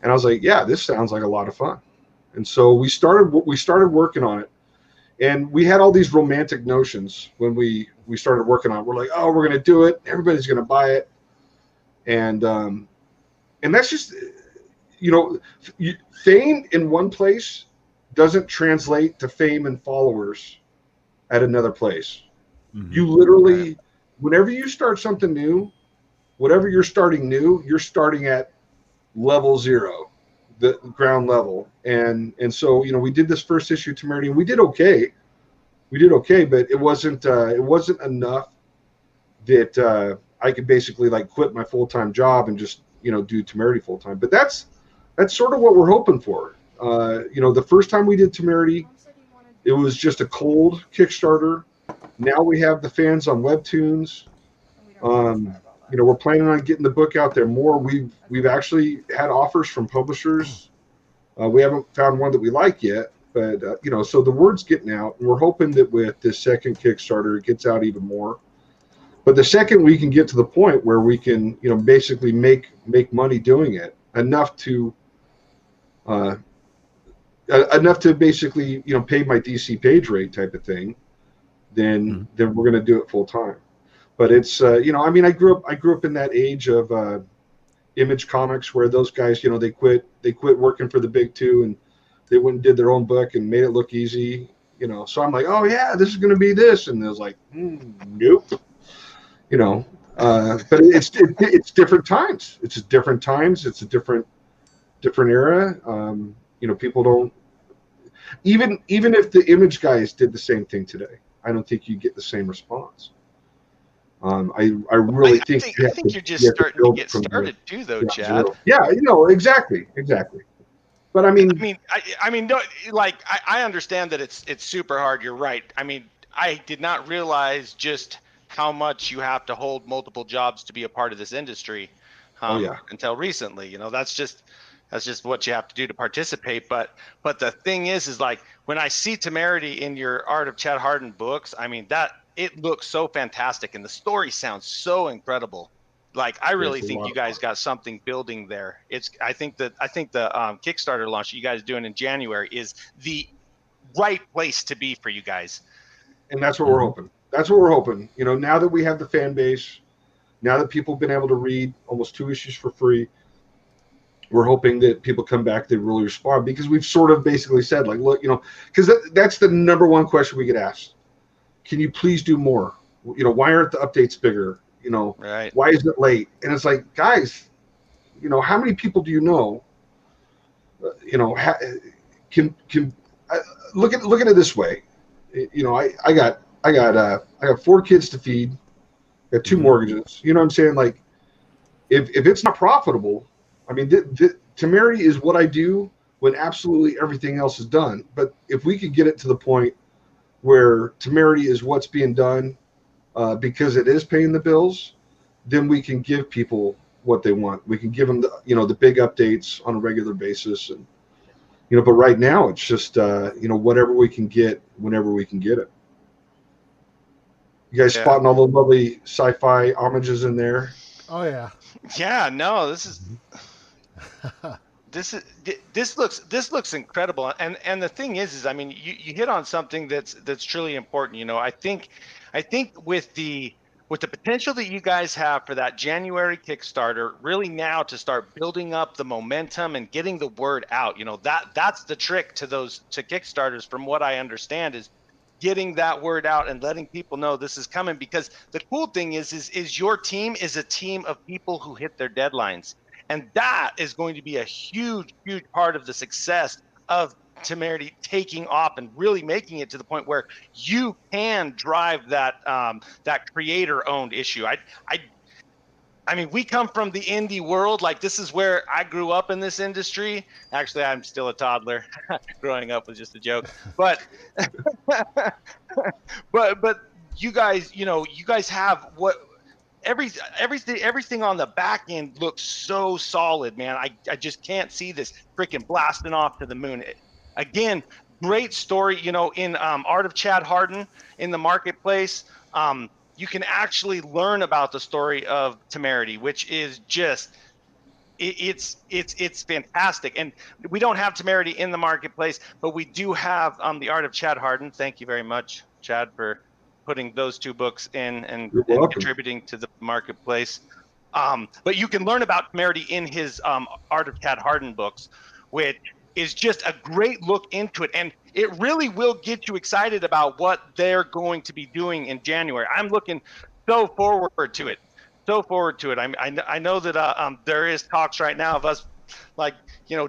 And I was like, yeah, this sounds like a lot of fun. And so we started working on it, and we had all these romantic notions when we started working on it. We're like, oh, we're going to do it. Everybody's going to buy it. And that's just, fame in one place doesn't translate to fame and followers at another place. Mm-hmm. You literally, whenever you start something new, whatever you're starting new, you're starting at level 0, the ground level. And so, we did this first issue to Temerity, and we did okay, but it wasn't enough that I could basically like quit my full-time job and just, do Temerity full-time. But that's sort of what we're hoping for. The first time we did Temerity, it was just a cold Kickstarter. Now we have the fans on Webtoons. We're planning on getting the book out there more. We've actually had offers from publishers. We haven't found one that we like yet, but so the word's getting out, and we're hoping that with this second Kickstarter, it gets out even more. But the second we can get to the point where we can, basically make money doing it, enough to basically, pay my DC page rate type of thing, then we're going to do it full time. But it's, I grew up in that age of Image Comics, where those guys, they quit working for the big two, and they went and did their own book and made it look easy, So I'm like, oh yeah, this is going to be this, and it was like, nope, But it's different times. It's different times. It's a different era. People don't even if the Image guys did the same thing today, I don't think you get the same response. I really think you're just starting to get started too, though, Chad. Yeah, exactly. But I mean, I understand that it's super hard. You're right. I mean, I did not realize just how much you have to hold multiple jobs to be a part of this industry until recently. That's just what you have to do to participate. But the thing is like when I see Temerity in your Art of Chad Hardin books, I mean that it looks so fantastic, and the story sounds so incredible. Like I really think you guys got something building there. I think the Kickstarter launch you guys are doing in January is the right place to be for you guys. And that's what we're hoping. Now that we have the fan base, now that people have been able to read almost 2 issues for free, we're hoping that people come back, they really respond, because we've sort of basically said, like, look, because that's the number one question we get asked. Can you please do more? Why aren't the updates bigger? Right. Why is it late? And it's like, guys, how many people do you know? Can look at it this way. I got 4 kids to feed, got 2 mortgages. You know what I'm saying? Like, if it's not profitable, I mean, Temerity is what I do when absolutely everything else is done. But if we could get it to the point where Temerity is what's being done because it is paying the bills, then we can give people what they want. We can give them the big updates on a regular basis, and but right now it's just whatever we can get whenever we can get it. You guys spotting all the lovely sci-fi homages in there? Oh yeah. Yeah, no, this looks incredible, and the thing is I mean, you hit on something that's truly important. I think with the potential that you guys have for that January Kickstarter, really now to start building up the momentum and getting the word out, that's the trick to Kickstarters, from what I understand, is getting that word out and letting people know this is coming. Because the cool thing is your team is a team of people who hit their deadlines. And that is going to be a huge, huge part of the success of Temerity taking off and really making it to the point where you can drive that creator-owned issue. I mean, we come from the indie world. Like, this is where I grew up in this industry. Actually, I'm still a toddler. Growing up was just a joke. But but you guys, you guys have what. Everything on the back end looks so solid, man. I just can't see this freaking blasting off to the moon. Again, great story, in Art of Chad Hardin in the marketplace. You can actually learn about the story of Temerity, which is just it's fantastic. And we don't have Temerity in the marketplace, but we do have the Art of Chad Hardin. Thank you very much, Chad, for putting those 2 books in and contributing to the marketplace. But you can learn about Temerity in his Art of Chad Hardin books, which is just a great look into it. And it really will get you excited about what they're going to be doing in January. I'm looking so forward to it. I know that there is talks right now of us, like,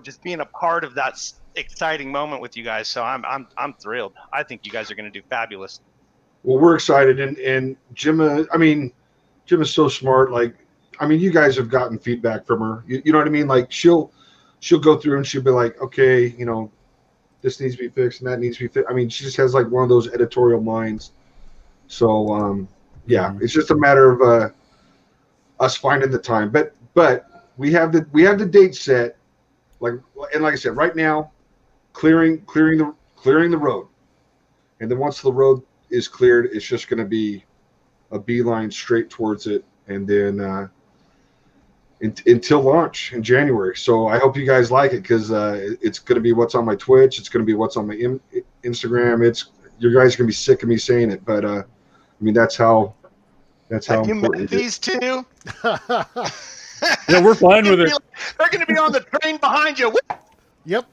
just being a part of that exciting moment with you guys. So I'm thrilled. I think you guys are going to do fabulous. Well, we're excited, and Gemma is so smart. Like, I mean, you guys have gotten feedback from her. You know what I mean? Like, she'll go through and she'll be like, okay, this needs to be fixed and that needs to be fixed. I mean, she just has like one of those editorial minds. So, yeah, it's just a matter of us finding the time. But we have the date set. Like I said, right now, clearing the road, and then once the road is cleared, it's just going to be a beeline straight towards it, and then until launch in January. So I hope you guys like it, because it's going to be what's on my Twitch. It's going to be what's on my Instagram. You guys are going to be sick of me saying it, but I mean, that's how you met these 2? Yeah, we're fine with it. They're going to be on the train behind you. Yep.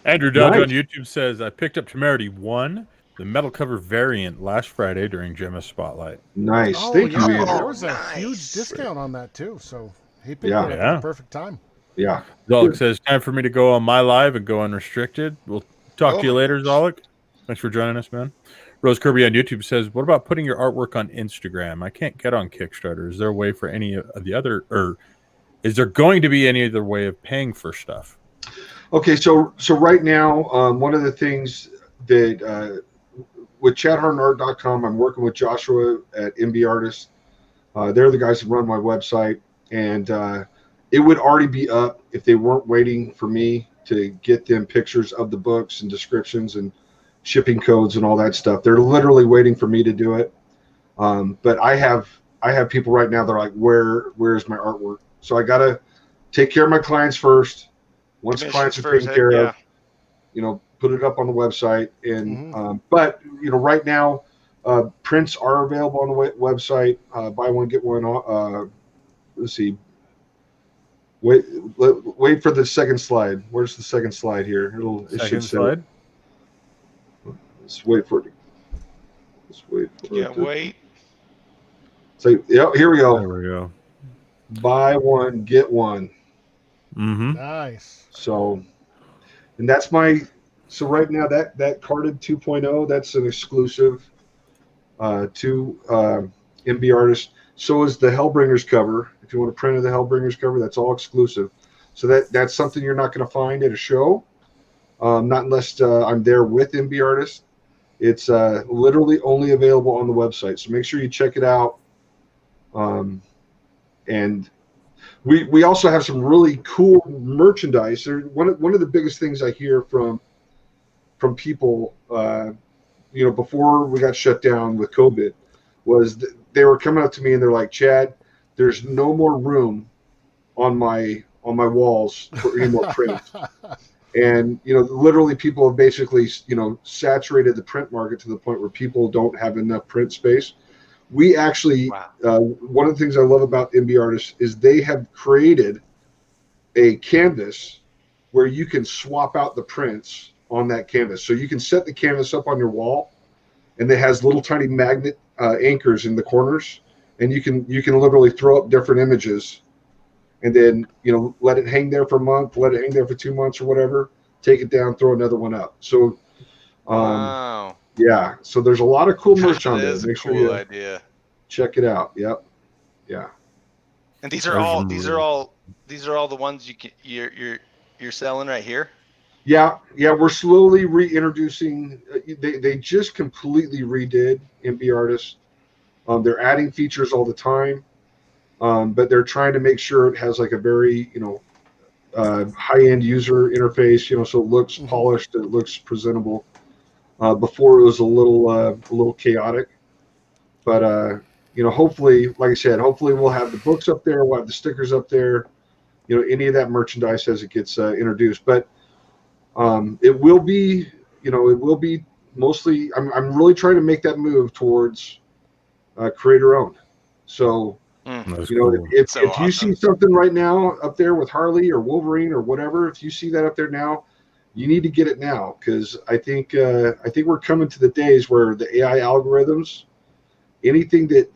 Andrew Dodge Nice. on YouTube says, I picked up Temerity 1, the metal cover variant, last Friday during Gemma's Spotlight. Nice. Oh, Thank yeah, you, Andrew. there was a Nice. huge discount on that too. So he picked it Yeah. up at the perfect time. Yeah. Zolek says, time for me to go on my live and go unrestricted. We'll talk to you later, Zolek. Thanks for joining us, man. Rose Kirby on YouTube says, what about putting your artwork on Instagram? I can't get on Kickstarter. Is there a way for any of the other, or is there going to be any other way of paying for stuff? Okay, so right now, one of the things that with ChadHardinArt.com, I'm working with Joshua at MB Artists. They're the guys that run my website, and it would already be up if they weren't waiting for me to get them pictures of the books and descriptions and shipping codes and all that stuff. They're literally waiting for me to do it. But I have people right now that are like, where's my artwork? So I gotta take care of my clients first. Once clients are taken care of, put it up on the website. And but right now, prints are available on the website. Buy one get one. Let's see. Wait for the second slide. Where's the second slide here? It Second should say. slide. Let's wait for it. Let's wait for Yeah, it. wait. So, yeah, here we go. There we go. Buy one, get one. Mm-hmm. Nice. So, and that's so right now that carded 2.0, that's an exclusive to MB Artist. So is the Hellbringers cover. If you want to print of the Hellbringers cover, that's all exclusive. So that's something you're not going to find at a show, not unless I'm there with MB Artist. It's literally only available on the website. So make sure you check it out. And we also have some really cool merchandise. One of the biggest things I hear from people, before we got shut down with COVID, was they were coming up to me and they're like, Chad, there's no more room on my walls for any more prints. And literally people have basically saturated the print market to the point where people don't have enough print space. We actually, one of the things I love about MB Artists is they have created a canvas where you can swap out the prints on that canvas. So you can set the canvas up on your wall, and it has little tiny magnet anchors in the corners, and you can literally throw up different images, and then let it hang there for a month, let it hang there for 2 months or whatever, take it down, throw another one up. So Wow. yeah, so there's a lot of cool merch on That there. is a Make sure cool you idea. check it out. Yep. Yeah. And these are all the ones you're selling right here. Yeah, we're slowly reintroducing. They just completely redid MB Artists. They're adding features all the time, but they're trying to make sure it has like a very high-end user interface. So it looks polished, it looks presentable. Before it was a little chaotic, but hopefully, like I said, hopefully we'll have the books up there, we'll have the stickers up there. Any of that merchandise as it gets introduced, but. It will be mostly. I'm really trying to make that move towards creator owned. So That's cool. if awesome. you see something right now up there with Harley or Wolverine or whatever, if you see that up there now, you need to get it now, because I think we're coming to the days where the AI algorithms, anything that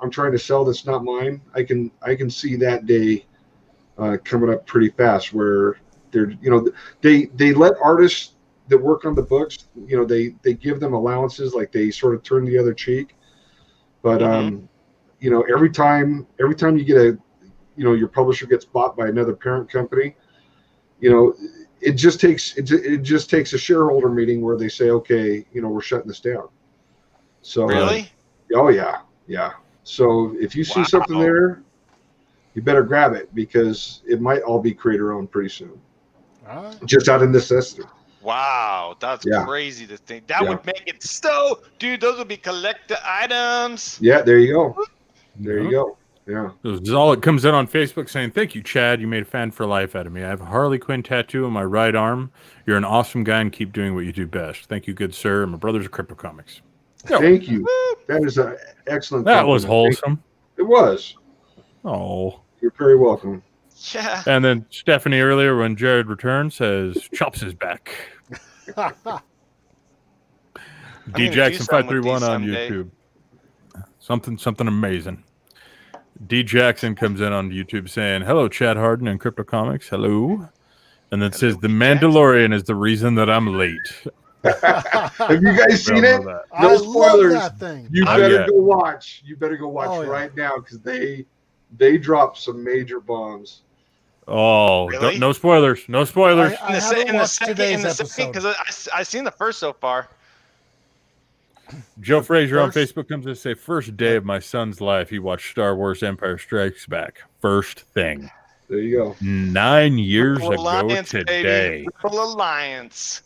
I'm trying to sell that's not mine, I can see that day coming up pretty fast, where they let artists that work on the books, they give them allowances, like they sort of turn the other cheek. But every time you get your publisher gets bought by another parent company, it just takes a shareholder meeting where they say, okay, we're shutting this down. So Really? Oh yeah. So if you see something there, you better grab it, because it might all be creator owned pretty soon. Just out of necessity. Wow, that's crazy to think. That would make it so, dude. Those would be collector items. Yeah, there you go. There you go. Yeah. This is all it comes in on Facebook saying, "Thank you, Chad. You made a fan for life out of me. I have a Harley Quinn tattoo on my right arm. You're an awesome guy, and keep doing what you do best. Thank you, good sir. My brother's a Crypto Comics." Thank you. That is an excellent. That was compliment. wholesome. It was. Oh. You're very welcome. Yeah. And then Stephanie earlier, when Jared returned, says Chops is back. D Jackson 531 on YouTube. Something amazing. D Jackson comes in on YouTube saying, "Hello, Chad Hardin and Crypto Comics. Hello." And then says, "The Mandalorian is the reason that I'm late." Have you guys seen it? No I spoilers. love that thing. You better go watch. You better go watch right now, because they dropped some major bombs. Oh, Really? no spoilers. No spoilers. I haven't watched today's episode. Because I've seen the first so far. Joe Frazier on Facebook comes to say, "First day of my son's life, he watched Star Wars Empire Strikes Back. First thing." There you go. 9 years Triple ago Alliance, today. baby. Triple Alliance.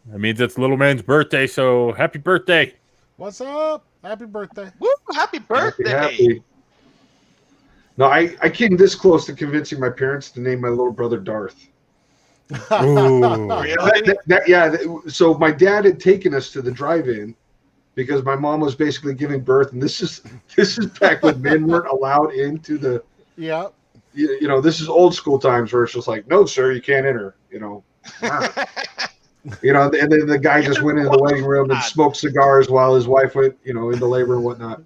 That means it's little man's birthday, so happy birthday. What's up? Happy birthday. Woo, happy birthday. Happy. No, I came this close to convincing my parents to name my little brother Darth. Ooh. Really? So my dad had taken us to the drive-in because my mom was basically giving birth, and this is back when men weren't allowed into the. Yeah. you know, this is old school times where it's just like, no, sir, you can't enter. You know, you know, and then the guy just went into the waiting room and smoked cigars while his wife went, you know, into labor and whatnot.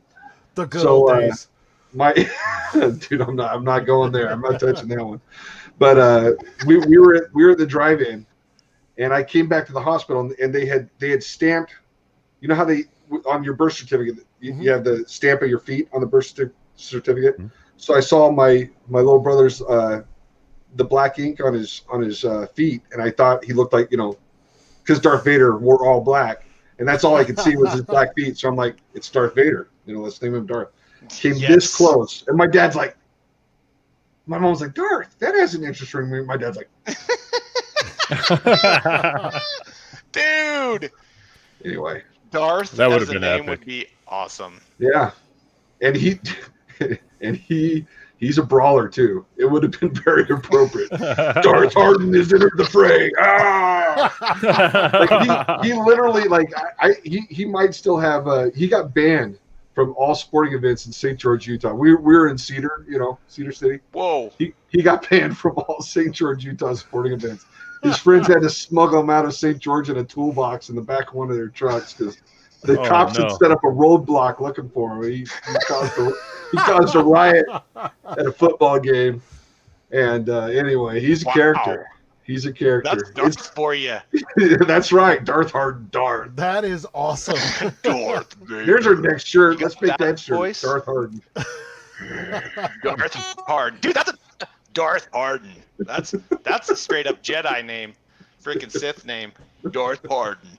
The good old days. My dude, I'm not going there. I'm not touching that one. But we were at the drive-in, and I came back to the hospital, and they had stamped. You know how they on your birth certificate you have the stamp of your feet on the birth certificate. Mm-hmm. So I saw my little brother's the black ink on his feet, and I thought he looked like, you know, because Darth Vader wore all black, and that's all I could see was his black feet. So I'm like, it's Darth Vader. You know, let's name him Darth. Came this close, and my dad's like, my mom's like, Darth, that has an interest ring. My dad's like, dude. Anyway, Darth, that would have as a been name epic. would be awesome. Yeah, and he's a brawler too. It would have been very appropriate. Darth Hardin has entered the fray. Like he literally, like, he might still have. He got banned from all sporting events in St. George, Utah. We were in Cedar, you know, Cedar City. Whoa. He got banned from all St. George, Utah sporting events. His friends had to smuggle him out of St. George in a toolbox in the back of one of their trucks because the cops had set up a roadblock looking for him. He caused a riot at a football game. And anyway, he's a character. He's a character. That's Darth for you. That's right. Darth Hardin. Darth. That is awesome. Darth Vader. Here's our next shirt. Let's make that shirt. Voice? Darth Hardin. Darth Hardin. Dude, that's a Darth Hardin. That's a straight up Jedi name. Freaking Sith name. Darth Hardin.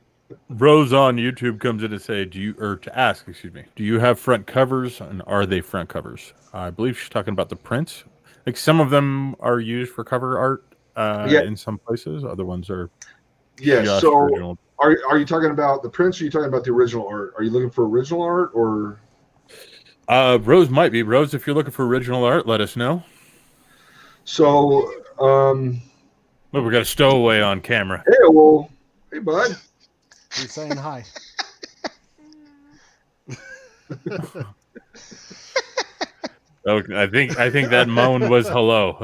Rose on YouTube comes in to ask, do you have front covers, and are they front covers? I believe she's talking about the prints. Like, some of them are used for cover art in some places. Other ones are so original. Are you talking about the prints, or are you talking about the original art? Are you looking for original art, or Rose might be. Rose, if you're looking for original art, let us know. So look, we got a stowaway on camera. Hey bud. He's saying hi. Oh, I think that moan was hello.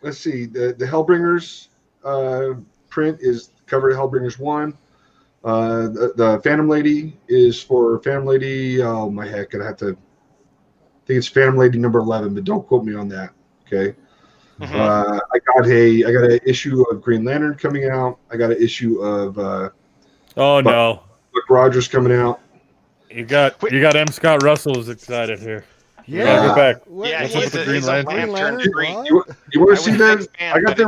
Let's see. The Hellbringers print is covered at Hellbringers 1. The Phantom Lady is for Phantom Lady. Oh my heck, I think it's Phantom Lady number 11, but don't quote me on that. Okay. Mm-hmm. I got an issue of Green Lantern coming out. I got an issue of no, Buck Rogers coming out. You got M. Scott Russell is excited here. Yeah, go back. Yeah, he's the Green Lantern. You want to see that? I got the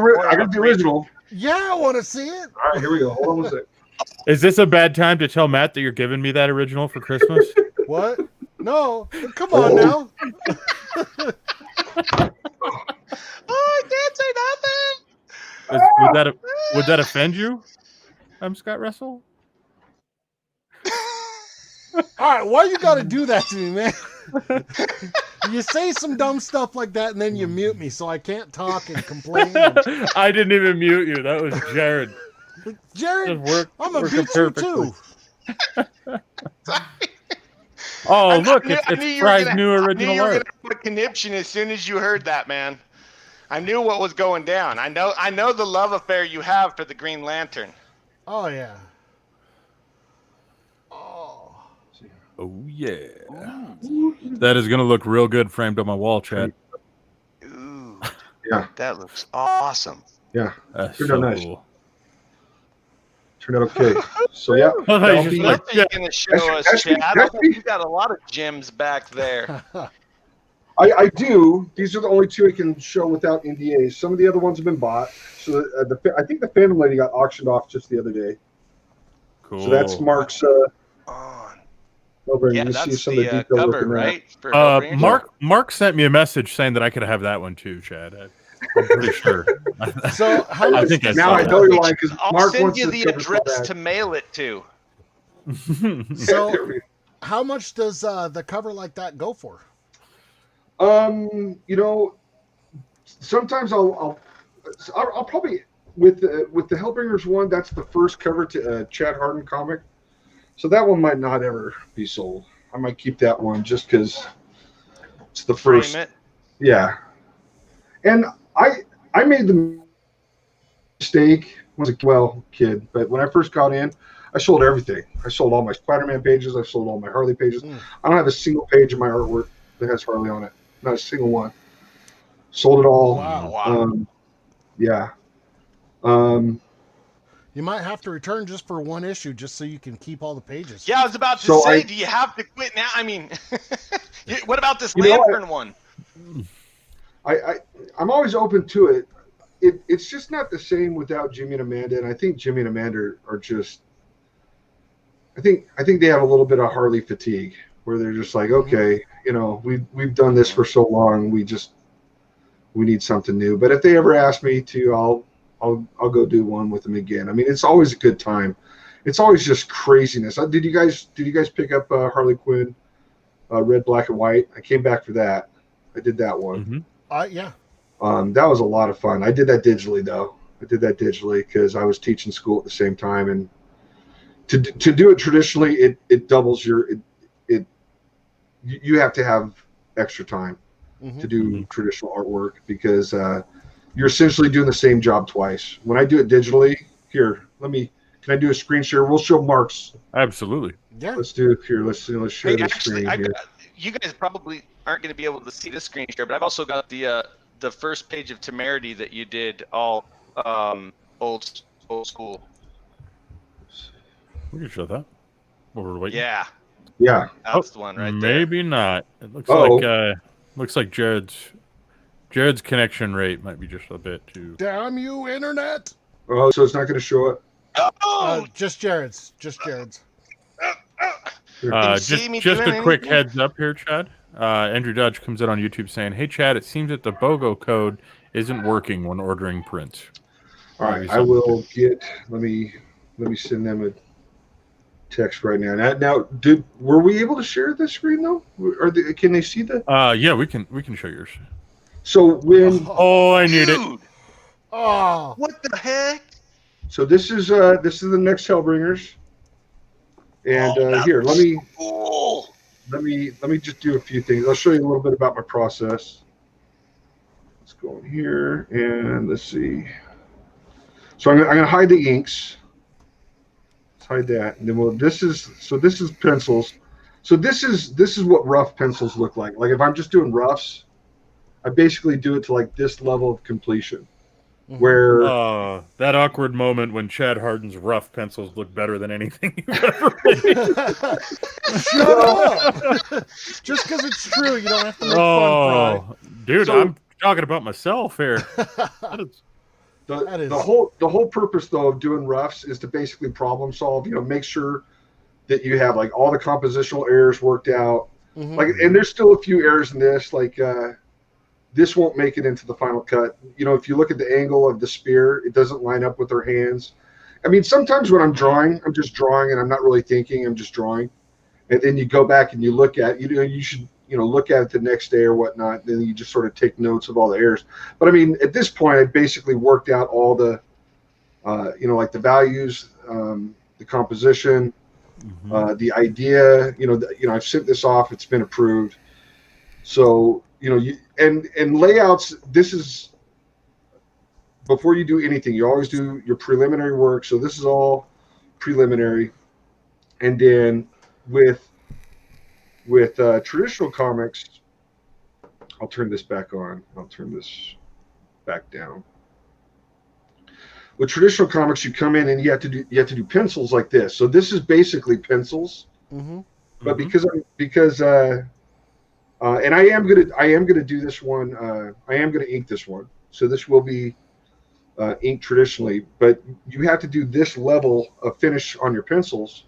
original. Yeah, I want to see it. All right, here we go. Hold on one second. Is this a bad time to tell Matt that you're giving me that original for Christmas? What? No, come on now. I can't say nothing. Would that offend you, M. Scott Russell? All right, why you got to do that to me, man? You say some dumb stuff like that, and then you mute me, so I can't talk and complain. I didn't even mute you. That was Jared. Jared, I'm a beat you too. Oh, look, it's Fry's new original art. I knew you were going to put a conniption as soon as you heard that, man. I knew what was going down. I know the love affair you have for the Green Lantern. Oh, yeah. Oh, yeah. Ooh. That is going to look real good framed on my wall, Chad. Ooh. Yeah. That looks awesome. Yeah. That's Turned so out nice. cool. Turned out okay. So, yeah. What are you going to show us, Chad? You got a lot of gems back there. I do. These are the only two I can show without NDAs. Some of the other ones have been bought. So I think the Phantom Lady got auctioned off just the other day. Cool. So that's Mark's. Yeah, you that's see some the of the detail cover, right? Mark sent me a message saying that I could have that one too, Chad. I'm pretty sure. So how I much? think I now I know you're lying because I'll Mark send wants you this the cover so address bad. to mail it to. So how much does the cover like that go for? You know, sometimes I'll probably with the Hellbringers one. That's the first cover to a Chad Hardin comic, so that one might not ever be sold. I might keep that one just because It's the Frame first. it. Yeah. And I made the mistake when I was a kid, but when I first got in, I sold everything. I sold all my Spider-Man pages. I sold all my Harley pages. I don't have a single page of my artwork that has Harley on it. Not a single one. Sold it all. Wow. Yeah. You might have to return just for one issue, just so you can keep all the pages. Yeah, I was about to So say, do you have to quit now? I mean, what about this You know, Lantern one? I'm always open to it. It's just not the same without Jimmy and Amanda, and I think Jimmy and Amanda are just. I think they have a little bit of Harley fatigue, where they're just like, okay, you know, we've done this for so long, we need something new. But if they ever ask me to, I'll go do one with them again. I mean, it's always a good time. It's always just craziness. Did you guys pick up Harley Quinn, Red, Black, and White? I came back for that. I did that one. Yeah. That was a lot of fun. I did that digitally though. I did that digitally because I was teaching school at the same time, and to do it traditionally, it doubles your you have to have extra time to do traditional artwork because you're essentially doing the same job twice. When I do it digitally, can I do a screen share? We'll show Mark's. Absolutely. Yeah. Let's share the screen here. You guys probably aren't going to be able to see the screen share, but I've also got the first page of Temerity that you did all old school. We can show that. While we're waiting. Yeah. Yeah. That's the one right there. Maybe not. It looks like Jared's connection rate might be just a bit too. Damn you, internet! Oh, so it's not going to show it. Just Jared's. Just Jared's. Just a quick heads up here, Chad. Andrew Dodge comes in on YouTube saying, "Hey, Chad, it seems that the BOGO code isn't working when ordering prints." All right, I will get. Let me send them a text right now. Now, were we able to share the screen though? Can they see the? Yeah, we can show yours. So when I need it. Oh, what the heck? So this is the next Hellbringers, and here let me just do a few things. I'll show you a little bit about my process. Let's go in here and let's see. So I'm gonna hide the inks. Let's hide that, and then this is pencils. So this is what rough pencils look like. Like if I'm just doing roughs, I basically do it to like this level of completion. Where that awkward moment when Chad Hardin's rough pencils look better than anything you've ever made. Shut up! Just because it's true, you don't have to make fun, Fry. Dude, I'm talking about myself here. The whole purpose though of doing roughs is to basically problem solve. You know, make sure that you have like all the compositional errors worked out. Like, and there's still a few errors in this, like. This won't make it into the final cut. You know, if you look at the angle of the spear, it doesn't line up with her hands. I mean, sometimes when I'm drawing, I'm just drawing and I'm not really thinking, I'm just drawing. And then you go back and you look at, you should, look at it the next day or whatnot. Then you just sort of take notes of all the errors. But I mean, at this point, I basically worked out all the, like the values, the composition, the idea, I've sent this off, it's been approved. So, and layouts, this is before you do anything, you always do your preliminary work. So this is all preliminary. And then with traditional comics, I'll turn this back on. I'll turn this back down. With traditional comics, you come in and you have to do pencils like this. So this is basically pencils. But because and I am gonna do this one. I am gonna ink this one, so this will be inked traditionally. But you have to do this level of finish on your pencils.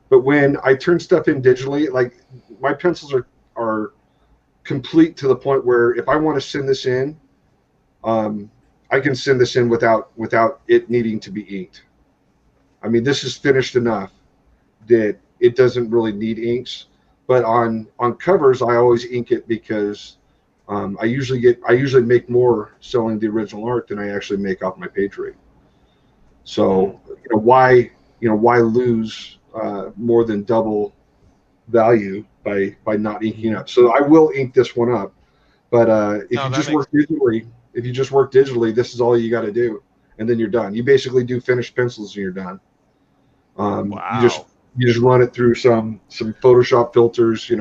But when I turn stuff in digitally, like my pencils are complete to the point where if I want to send this in, I can send this in without it needing to be inked. I mean, this is finished enough that it doesn't really need inks. But on covers, I always ink it because I usually make more selling the original art than I actually make off my page rate. So why lose more than double value by not inking up. So I will ink this one up. But if No, you that just makes- work digitally, this is all you got to do, and then you're done. You basically do finished pencils and you're done. Wow. You just run it through some Photoshop filters,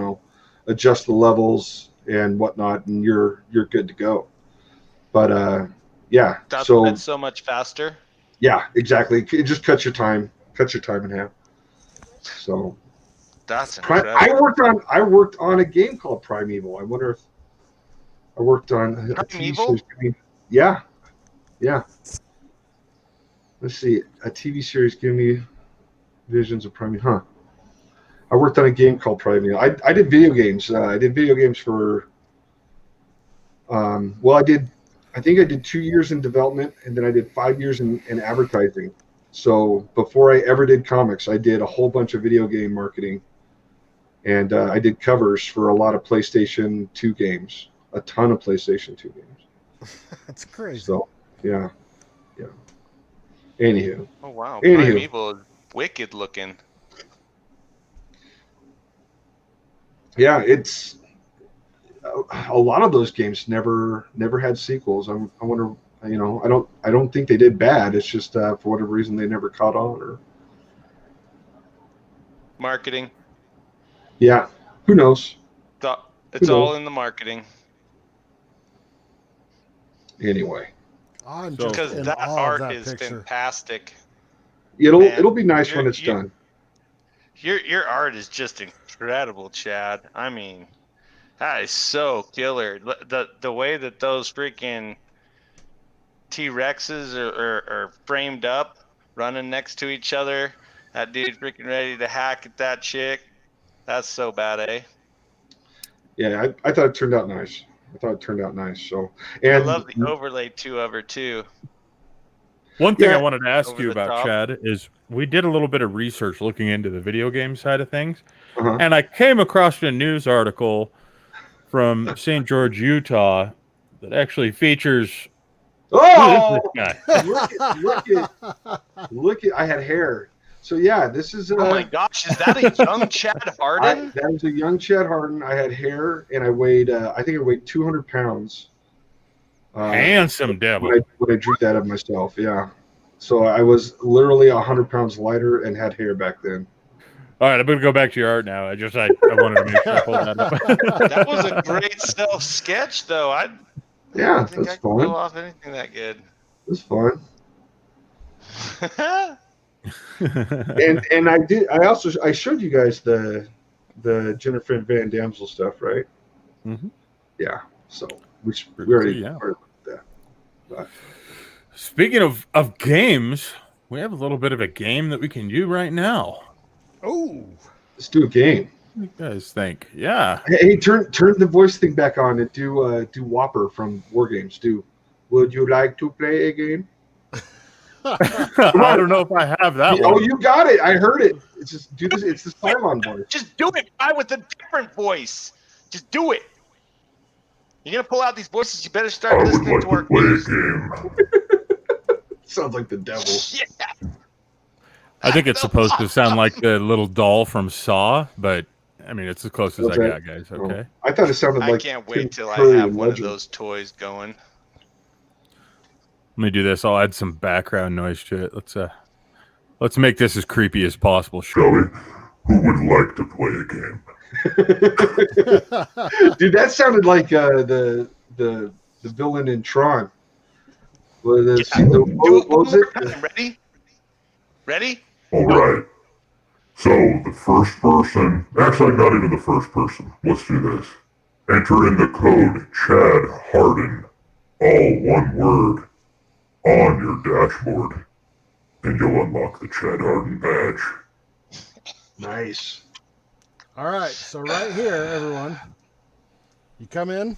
adjust the levels and whatnot, and you're good to go. But yeah, That's so much faster. yeah, exactly. It just cuts your time in half. So That's I worked on a game called Primeval. I wonder if I worked on a TV Primeval? series. Yeah. Let's see, a TV series giving me visions of Primeval. I worked on a game called Primeval. I did video games. I did video games for. I think I did 2 years in development, and then I did 5 years in advertising. So before I ever did comics, I did a whole bunch of video game marketing, and I did covers for a lot of PlayStation 2 games, a ton of PlayStation 2 games. That's crazy. So yeah. Anywho. Oh wow, Anywho. Primeval is wicked looking. Yeah, it's a lot of those games never had sequels. I wonder, I don't think they did bad. It's just for whatever reason they never caught on. Or Marketing. yeah, who knows? It's all in the marketing. Anyway, I'm just Because in that awe of art that is picture. fantastic. it'll be nice You're- when it's you- done. Your art is just incredible, Chad. I mean, that is so killer. The way that those freaking T-Rexes are framed up, running next to each other. That dude freaking ready to hack at that chick. That's so bad, eh? Yeah, I thought it turned out nice. So, I and love the overlay too of her too. One thing Yeah. I wanted to ask Over you the about, top. Chad, is we did a little bit of research looking into the video game side of things, Uh-huh. and I came across a news article from St. George, Utah, that actually features oh, who is this guy? look at! I had hair. So yeah, this is. Oh my gosh, is that a young Chad Hardin? That was a young Chad Hardin. I had hair, and I weighed. I think I weighed 200 pounds. Handsome devil. When I drew that of myself, yeah. So I was literally 100 pounds lighter and had hair back then. All right, I'm going to go back to your art now. I wanted to make sure I pulled that up. That was a great self sketch, though. I Yeah, don't think that's I can pull fun. off anything that good. It's fun. And I showed you guys the Jennifer Van Damsel stuff, right? Mhm. Yeah. So we Pretty already cool, yeah. heard that. But Speaking of games, we have a little bit of a game that we can do right now. Oh, let's do a game. What do you guys think? Yeah. Hey, turn the voice thing back on and do Whopper from War Games. Would you like to play a game? I don't know if I have that Oh, one. you got it. I heard it. It's just do this. It's the Cylon voice. Just do it. Try with a different voice. Just do it. You're gonna pull out these voices. You better I start would listening like to to our play a cues. game. Sounds like the devil. Yeah. I think it's supposed to sound like the little doll from Saw, but I mean, it's as close as I Okay. got, guys. Okay. I thought it sounded I like can't Tim wait till I Curry have in one of Legend. those toys going. Let me do this. I'll add some background noise to it. Let's make this as creepy as possible. Shelley, who would like to play a game? Dude, that sounded like the villain in Tron. What Do it what one was more it? time. Ready? Ready? All right. So the first person, actually not even the first person. Let's do this. Enter in the code Chad Hardin, all one word, on your dashboard, and you'll unlock the Chad Hardin badge. Nice. all right. So right here, everyone, you come in.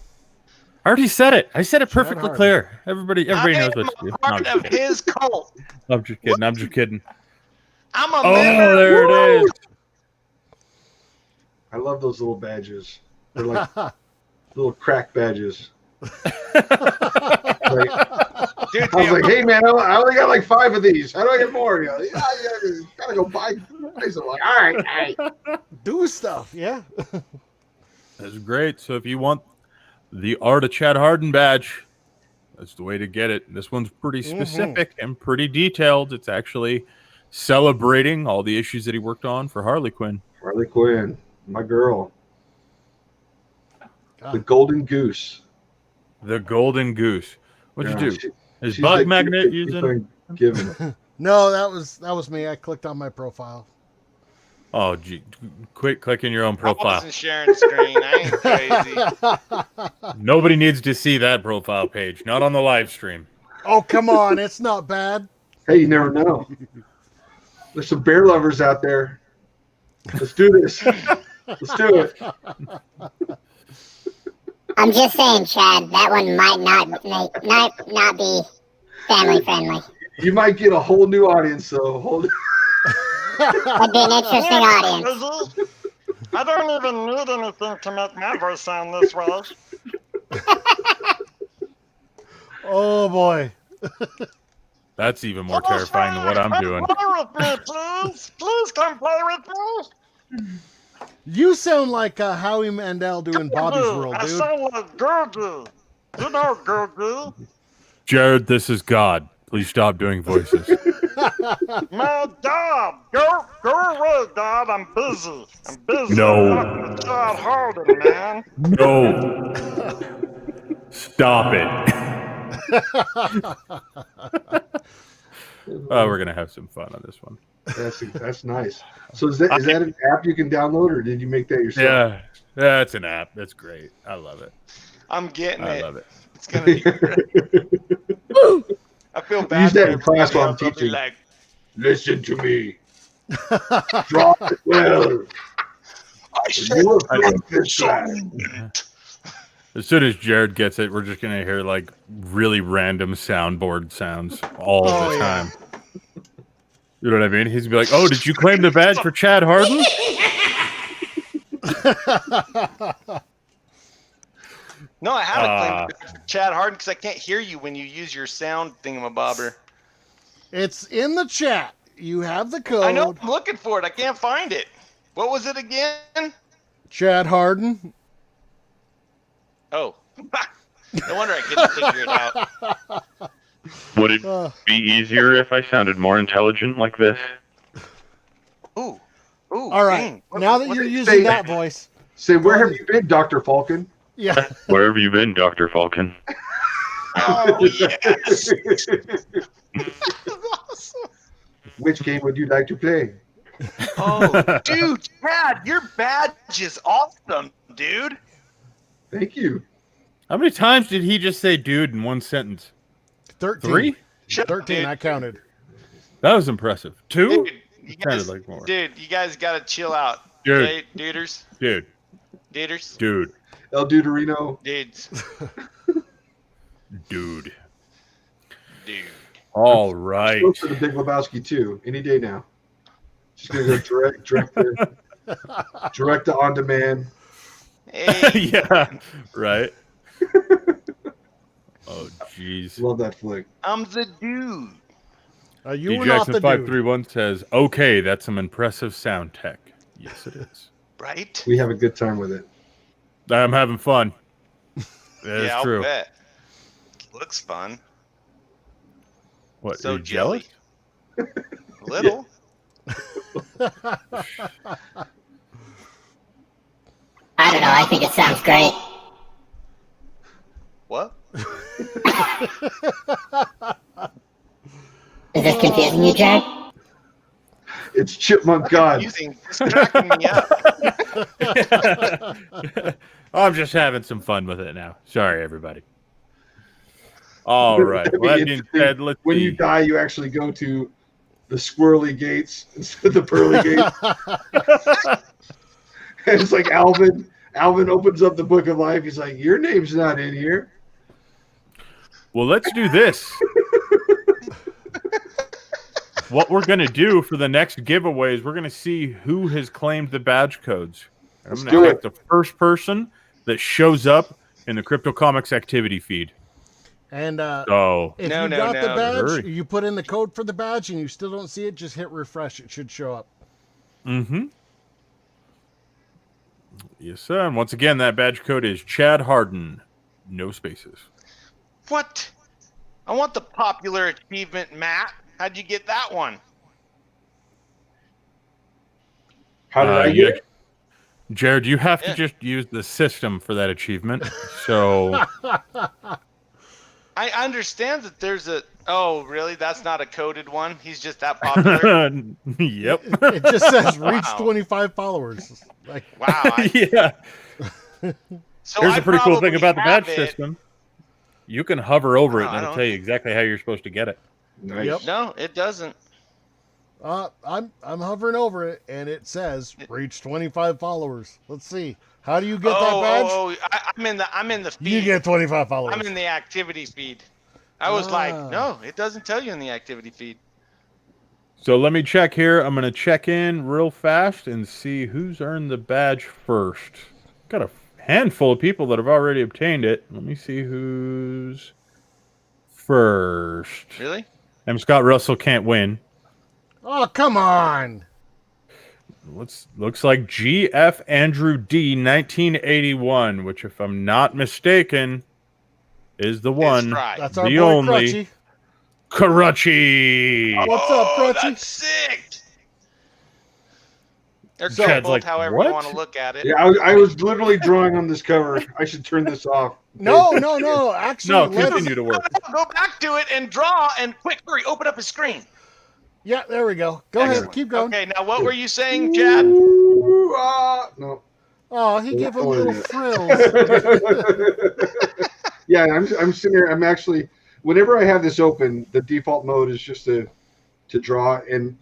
I already said it. I said it perfectly Hardin. clear. Everybody knows I what to am do. a part of his cult. I'm just kidding. I'm just kidding. I'm a Oh, member. there it is. I love those little badges. They're like little crack badges. Like, Dude, I was like, hey man, I only got like 5 of these. How do I get more? You know, you gotta go buy. I'm like, all right. Do stuff, yeah. That's great. So if you want the Art of Chad Hardin badge, that's the way to get it. This one's pretty specific and pretty detailed. It's actually celebrating all the issues that he worked on for Harley Quinn. Harley Quinn, my girl. God. The Golden Goose. The Golden Goose. What'd you do? Is She's Bug like, Magnet keep using? on giving. No, that was me. I clicked on my profile. Oh, gee, quit clicking your own I profile. wasn't sharing screen. I ain't crazy. Nobody needs to see that profile page. Not on the live stream. Oh, come on. It's not bad. Hey, you never know. There's some bear lovers out there. Let's do this. Let's do it. I'm just saying, Chad, that one might not be family friendly. You might get a whole new audience, though. That'd be an interesting audience. I don't even need anything to make my voice sound this way. Oh, boy. That's even more terrifying than what I'm doing. Play with me, please. Please come play with me. You sound like Howie Mandel doing Bobby's World, I dude. sound like Gurgy. You know Gurgy. Jared, this is God. Please stop doing voices. My God. Go away, God. I'm busy. No. I'm Chad Hardin, man. No. Stop it. Oh, we're gonna have some fun on this one. That's nice. So is that an app you can download, or did you make that yourself? Yeah, that's an app. That's great. I love it. I'm getting it. I love it. It's gonna be great. I feel bad. Use that in for class while I'm everybody. I'll be teaching. Like, Listen to me. Draw it well. I You will flip this line. As soon as Jared gets it, we're just gonna hear like really random soundboard sounds all the yeah. time. You know what I mean? He's gonna be like, "Oh, did you claim the badge for Chad Hardin?" no, I haven't claimed Chad Hardin because I can't hear you when you use your sound thingamabobber. It's in the chat. You have the code. I know. I'm looking for it. I can't find it. What was it again? Chad Hardin. Oh, no wonder I couldn't figure it out. Would it be easier if I sounded more intelligent like this? Ooh. All right. dang. Now that what you're did you using say? that voice. Say, where have you been, Dr. Falcon? Yeah. Where have you been, Dr. Falcon? Oh, yes. Which game would you like to play? Oh, dude, Chad, your badge is awesome, dude. Thank you. How many times did he just say "dude" in one sentence? 13. 3? 13, I counted. That was impressive. 2? Dude, you Sounded guys, like more. dude, you guys gotta chill out. Dude. Okay, duders, Dude. duders, Dude. El Deuterino. dudes, Dude. dude. All right. Go for the Big Lebowski too. Any day now. Just gonna go direct to on demand. Hey, Yeah. Right. Oh, jeez. Love that flick. I'm the dude. You D were not Jackson the dude. 531 says, "Okay, that's some impressive sound tech." Yes, it is. Right? We have a good time with it. I'm having fun. That is yeah, true. I'll bet. Looks fun. What? So are you jealous? jelly. Little. I don't know. I think it sounds great. What? Is this confusing you, Jared? It's Chipmunk God. Confusing. It's cracking me up. I'm just having some fun with it now. Sorry, everybody. All right. That'd be Well, that being interesting. said, let's When see. you die, you actually go to the squirrely gates instead of the pearly gates. And it's like Alvin. Alvin opens up the book of life. He's like, "Your name's not in here." Well, let's do this. What we're going to do for the next giveaway is we're going to see who has claimed the badge codes. I'm Let's going to do pick it. the first person that shows up in the Crypto Comics activity feed. And So, if No, you no, got the no. badge, Hurry. you put in the code for the badge and you still don't see it, just hit refresh. It should show up. mm-hmm. Yes, sir. And once again, that badge code is Chad Hardin. No spaces. What? I want the popular achievement, Matt. How'd you get that one? How did I get it? Jared, you have to just use the system for that achievement. So I understand that there's a. Oh, really? That's not a coded one. He's just that popular. Yep. It just says reach Wow. 25 followers. Like, Wow. Yeah. So Here's I a pretty cool thing probably about the have badge it. system. You can hover over it, Oh, and I it'll don't- tell you exactly how you're supposed to get it. Nice. Yep. No, it doesn't. I'm hovering over it, and it says reach 25 followers. Let's see. How do you get that badge? I'm in the feed. You get 25 followers. I'm in the activity feed. I was like, Ah. no, it doesn't tell you in the activity feed. So let me check here. I'm going to check in real fast and see who's earned the badge first. Got a handful of people that have already obtained it. Let me see who's first. Really? And Scott Russell can't win. Oh, come on. Looks like GF Andrew D 1981, which, if I'm not mistaken, is the one. right. That's our the boy only Crutchy. Crutchy. What's up, Crutchy? That's sick. They're Chad's both like, however what? you want to look at it. Yeah, I was literally drawing on this cover. I should turn this off. No. Actually, No, let's- continue to work. Go back to it and draw and quick, hurry, open up his screen. Yeah, there we go. Go ahead. Excellent. Keep going. Okay, now what were you saying, Chad? Ooh, no. Oh, he gave him Oh, little yeah. frills. Yeah, I'm sitting here. I'm actually, whenever I have this open, the default mode is just to draw, and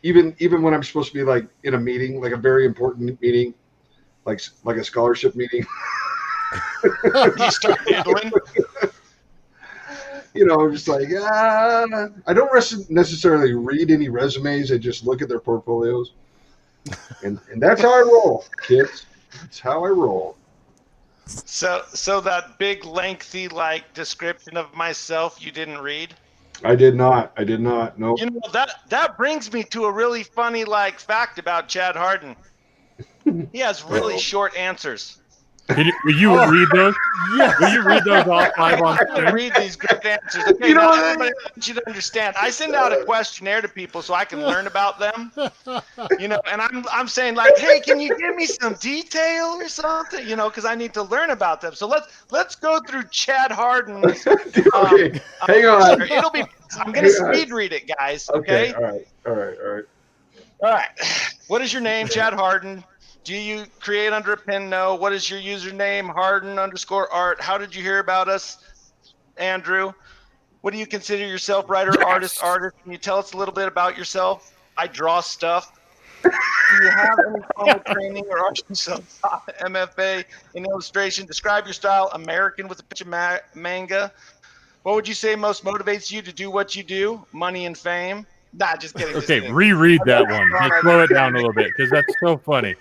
even when I'm supposed to be like in a meeting, like a very important meeting, like a scholarship meeting, You start doodling. I'm just like, I don't necessarily read any resumes. I just look at their portfolios, and that's how I roll, kids. That's how I roll. So that big lengthy description of myself you didn't read? I did not. Nope. You know that brings me to a really funny fact about Chad Hardin. He has really short answers. Will you read those? Yes. Will you read those all five on I screen? read these great answers. Okay, now everybody, I want you to understand. I send out a questionnaire to people so I can learn about them. And I'm saying hey, can you give me some detail or something? Because I need to learn about them. So let's go through Chad Hardin's. Okay, hang on. It'll be. I'm gonna speed read it, guys. Okay. All right. All right. What is your name, Chad Hardin? Do you create under a pen? No. What is your username? Hardin_art. How did you hear about us, Andrew? What do you consider yourself? Writer, artist. Can you tell us a little bit about yourself? I draw stuff. Do you have any formal training or are you self-taught MFA in illustration? Describe your style. American with a pitch of manga. What would you say most motivates you to do what you do? Money and fame? Nah, just kidding. Just Okay, kidding. reread that one. Just slow it down a little bit because that's so funny.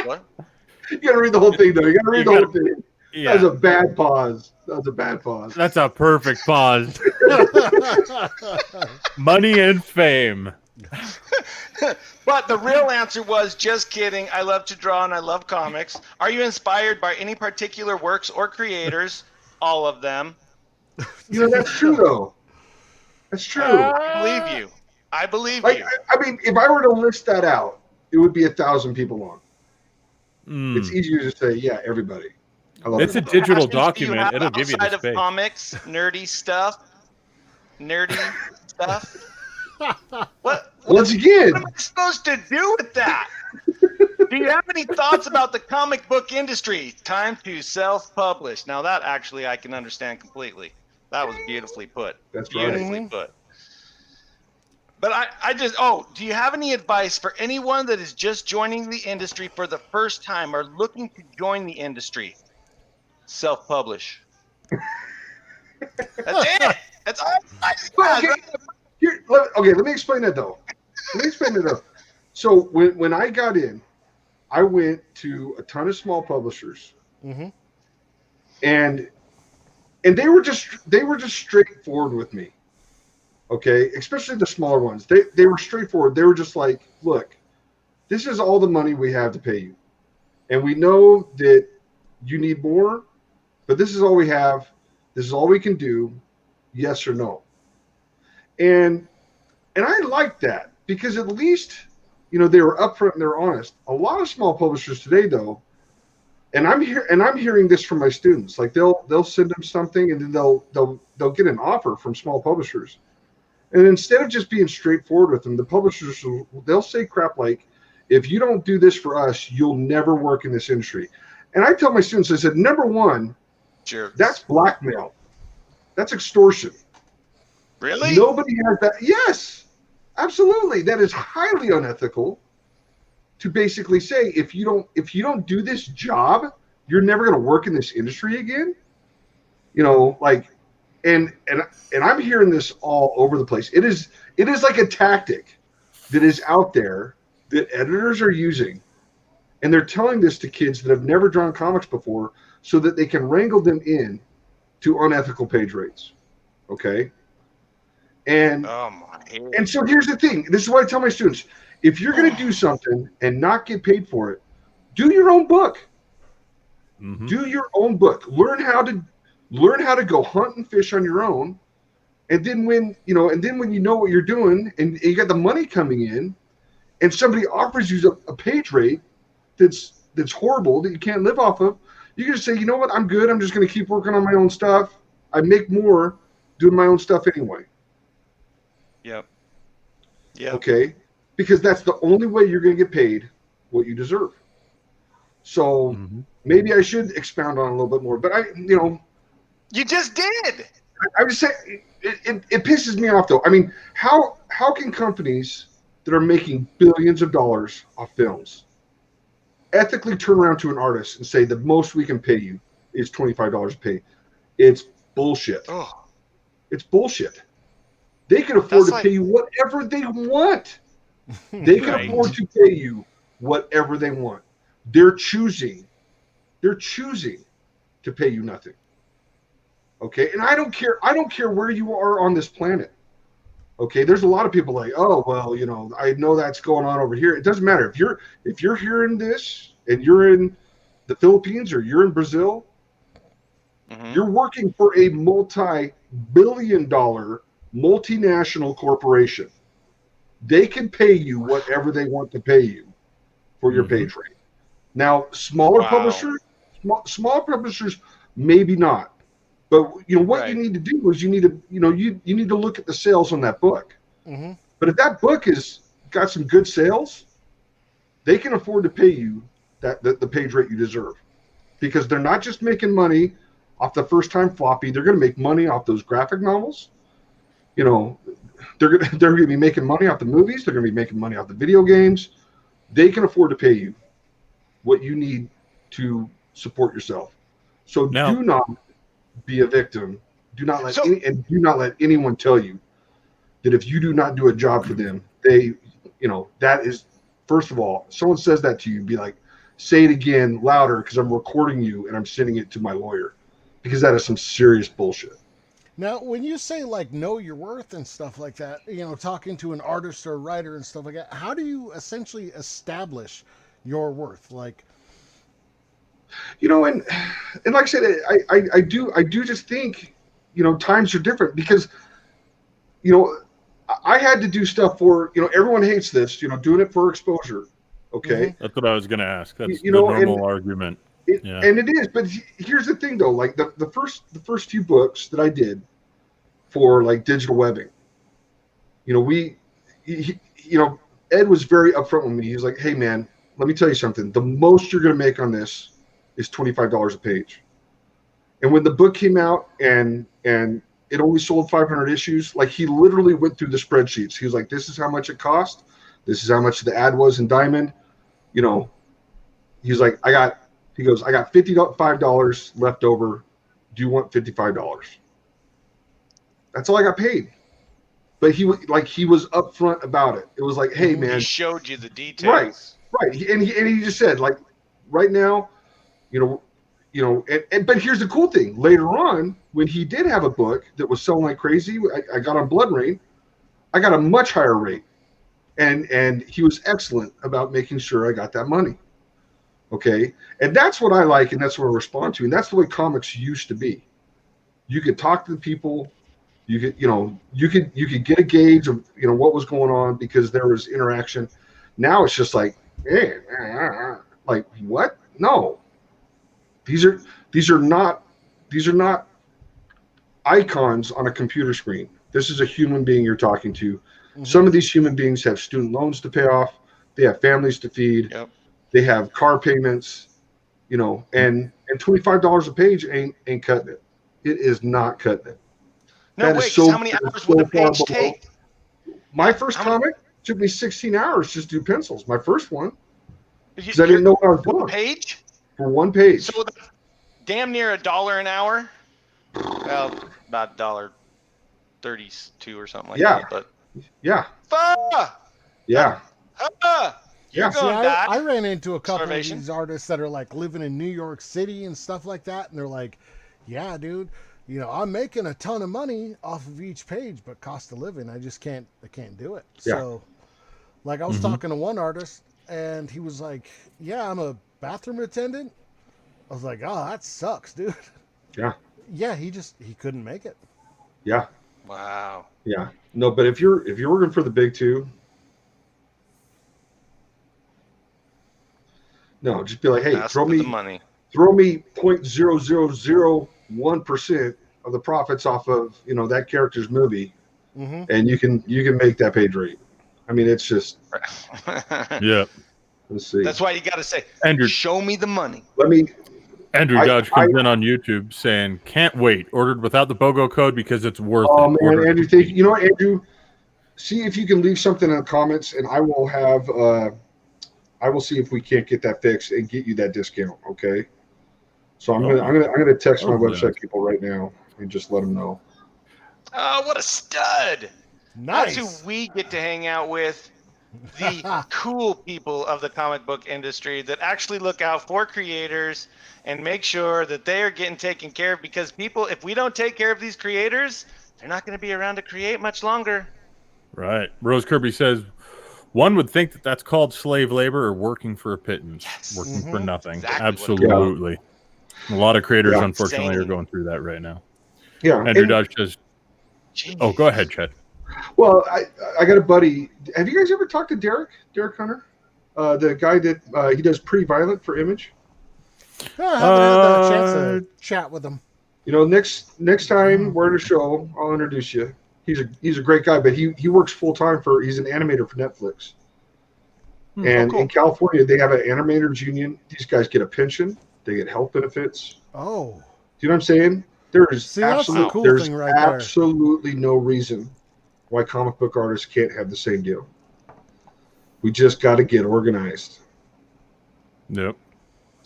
What? You gotta read the whole thing, though. You gotta read the whole thing. Yeah, That was a bad pause. that's a perfect pause. Money and fame. But the real answer was just kidding. I love to draw and I love comics. Are you inspired by any particular works or creators? All of them. That's true, though. That's true. I believe you. I mean, if I were to list that out, it would be 1,000 people long. It's easier to say, yeah, everybody. I love It's a it. digital Passions do you document. have It'll give you outside the of space. comics, nerdy stuff. What Once again, am I supposed to do with that? Do you have any thoughts about the comic book industry? Time to self-publish. Now that actually I can understand completely. That was beautifully put. That's right. Beautifully put. But do you have any advice for anyone that is just joining the industry for the first time or looking to join the industry? Self-publish. That's it. That's all I But, let me explain that, though. So when I got in, I went to a ton of small publishers, and they were just straightforward with me. Okay, especially the smaller ones. They were straightforward. They were just like, look, this is all the money we have to pay you. And we know that you need more, but this is all we have. This is all we can do. Yes or no. And I like that because at least, they were upfront and they're honest. A lot of small publishers today, though, and I'm hearing this from my students. Like they'll send them something and then they'll get an offer from small publishers. And instead of just being straightforward with them, the publishers they'll say crap like, if you don't do this for us, you'll never work in this industry. And I tell my students, I said, number one, that's blackmail. That's extortion. Really? Nobody has that. Yes, absolutely. That is highly unethical to basically say, if you don't do this job, you're never going to work in this industry again. And I'm hearing this all over the place. It is like a tactic that is out there that editors are using, and they're telling this to kids that have never drawn comics before so that they can wrangle them in to unethical page rates. Okay? And so here's the thing. This is what I tell my students. If you're going to do something and not get paid for it, do your own book. Mm-hmm. Do your own book. Learn how to go hunt and fish on your own. And then when you know what you're doing and you got the money coming in and somebody offers you a page rate that's horrible that you can't live off of, you can just say, you know what, I'm good. I'm just going to keep working on my own stuff. I make more doing my own stuff anyway. Yep. Okay? Because that's the only way you're going to get paid what you deserve. So maybe I should expound on it a little bit more. But you just did. I would say it pisses me off, though. I mean, how can companies that are making billions of dollars off films ethically turn around to an artist and say the most we can pay you is $25 a pay? It's bullshit. Oh. It's bullshit. They can afford to pay you whatever they want. They can afford to pay you whatever they want. They're choosing to pay you nothing. Okay, and I don't care where you are on this planet. Okay, there's a lot of people like, oh well, I know that's going on over here. It doesn't matter if you're hearing this and you're in the Philippines or you're in Brazil, you're working for a multi-billion-dollar multinational corporation. They can pay you whatever they want to pay you for your page rate. Now, smaller publishers, maybe not. But what you need to do is you need to look at the sales on that book. Mm-hmm. But if that book has got some good sales, they can afford to pay you the page rate you deserve, because they're not just making money off the first time floppy. They're going to make money off those graphic novels. They're going to be making money off the movies. They're going to be making money off the video games. They can afford to pay you what you need to support yourself. So do not be a victim. Do not let anyone tell you that if you do not do a job for them, that is, first of all, someone says that to you, be like, say it again louder, because I'm recording you and I'm sending it to my lawyer, because that is some serious bullshit. Now, when you say know your worth and stuff like that, talking to an artist or a writer and stuff like that, how do you essentially establish your worth? And like I said, I do just think, times are different, because, I had to do stuff for, everyone hates this, doing it for exposure. Okay. That's what I was going to ask. That's the normal argument. And it is, but here's the thing though, like the first few books that I did for digital webbing, Ed was very upfront with me. He's like, hey man, let me tell you something. The most you're going to make on this is $25 a page. And when the book came out and it only sold 500 issues, he literally went through the spreadsheets. He was like, this is how much it cost. This is how much the ad was in Diamond. He's like, I got $55 left over. Do you want $55? That's all I got paid. But he was upfront about it. It was like, hey man, he showed you the details. Right. And he just said, right now, but here's the cool thing. Later on, when he did have a book that was selling like crazy, I got on Blood Rain, I got a much higher rate and he was excellent about making sure I got that money. Okay, and that's what I like, and that's what I respond to, and that's the way comics used to be. You could talk to the people, you could get a gauge of what was going on because there was interaction. Now it's just like, hey, like what? No, these are not icons on a computer screen. This is a human being you're talking to. Mm-hmm. Some of these human beings have student loans to pay off. They have families to feed. Yep. They have car payments, and $25 a page ain't cutting it. It is not cutting it. No way. How many hours would a page take? My first comic took me 16 hours just to do pencils. My first one, because I didn't know what I was doing. Page? For one page. So that's damn near $1 an hour. Well, about $1.32 or something like that. But yeah. Yeah. Yeah. See, I ran into a couple of these artists that are like living in New York City and stuff like that, and they're like, "Yeah, dude, I'm making a ton of money off of each page, but cost of living, I can't do it." Yeah. So, like, I was talking to one artist, and he was like, "Yeah, I'm a bathroom attendant." I was like, "Oh, that sucks, dude." Yeah. Yeah, he couldn't make it. Yeah. Wow. Yeah. No, but if you're working for the big two. No, just be like, hey, throw me 0.0001% of the profits off of that character's movie, and you can make that page rate. I mean, it's just yeah. Let's see. That's why you got to say, Andrew, show me the money. Andrew Dodge comes in on YouTube saying, "Can't wait. Ordered without the BOGO code because it's worth it." Oh man, Andrew, thank you. You know what, Andrew? See if you can leave something in the comments, and I will have. I will see if we can't get that fixed and get you that discount. Okay. So I'm gonna text my website people right now and just let them know. Oh, what a stud! Nice. That's who we get to hang out with. The cool people of the comic book industry that actually look out for creators and make sure that they are getting taken care of, because if we don't take care of these creators, they're not going to be around to create much longer. Right. Rose Kirby says, one would think that that's called slave labor or working for a pittance, working for nothing. Exactly. Absolutely. A lot of creators, unfortunately, are going through that right now. Yeah. Andrew Dodge says, "Oh, go ahead, Chad." Well, I got a buddy. Have you guys ever talked to Derek Hunter? The guy that he does Pretty Violent for Image? I haven't had a chance to chat with him. Next time we're at a show, I'll introduce you. He's a great guy, but he works full time he's an animator for Netflix. And in California, they have an animators union. These guys get a pension. They get health benefits. Oh. Do you know what I'm saying? There's absolutely no reason why comic book artists can't have the same deal. We just got to get organized. Yep.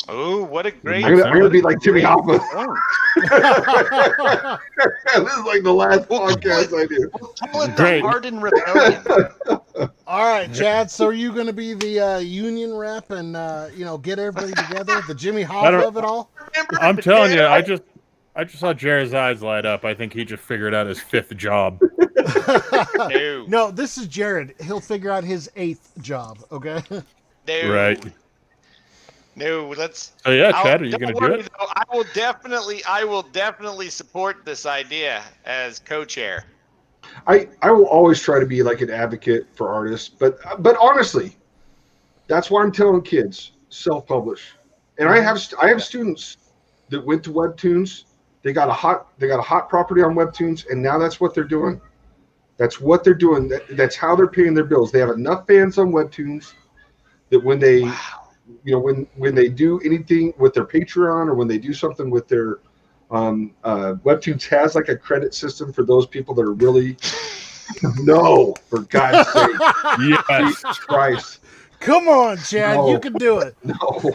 Oh, what a great! I'm gonna be like Timmy Hoffa. This is like the last podcast I do. We'll call it the Hardin Rebellion. All right, Chad. So are you going to be the union rep and get everybody together? The Jimmy Hoffa of it all? I'm telling you, I just saw Jared's eyes light up. I think he just figured out his 5th job. No, this is Jared. He'll figure out his 8th job. Okay. No. Right. No, let's. Oh yeah, Chad, are you going to do it? Though, I will definitely support this idea as co-chair. I will always try to be like an advocate for artists, but honestly, that's why I'm telling kids self-publish. And I have students that went to Webtoons. They got a hot property on Webtoons, and now that's what they're doing. That's what they're doing. That's how they're paying their bills. They have enough fans on Webtoons that when they. Wow. When they do anything with their Patreon or when they do something with their Webtoons has like a credit system for those people that are really no, for God's sake. Yes. Jesus Christ. Come on, Chad, you can do it. No. Dude,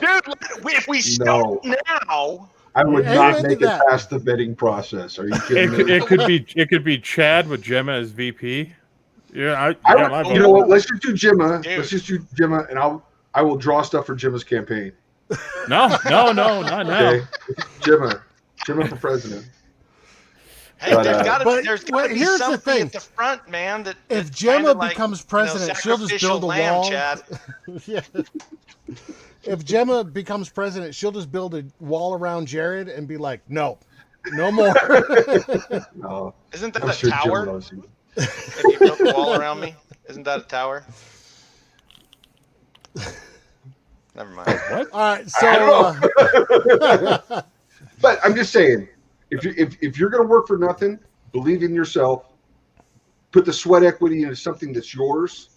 if we start now, I would not make it past the vetting process. Are you kidding me? It could be Chad with Gemma as VP. Yeah, you know what? Let's just do Gemma. Dude. Let's just do Gemma, and I will draw stuff for Gemma's campaign. No, not now. Okay. Gemma for president. Hey, But, there's got to be here's the something thing. at the front, man. If Gemma becomes president, she'll just sacrificial build a lamb, wall. Chad. Yeah. If Gemma becomes president, she'll just build a wall around Jared and be like, no more. No, Isn't that I'm a sure Jim tower? loves you. If you built a wall around me, isn't that a tower? Never mind. What? All right, I don't so But I'm just saying, if you're going to work for nothing, believe in yourself. Put the sweat equity into something that's yours,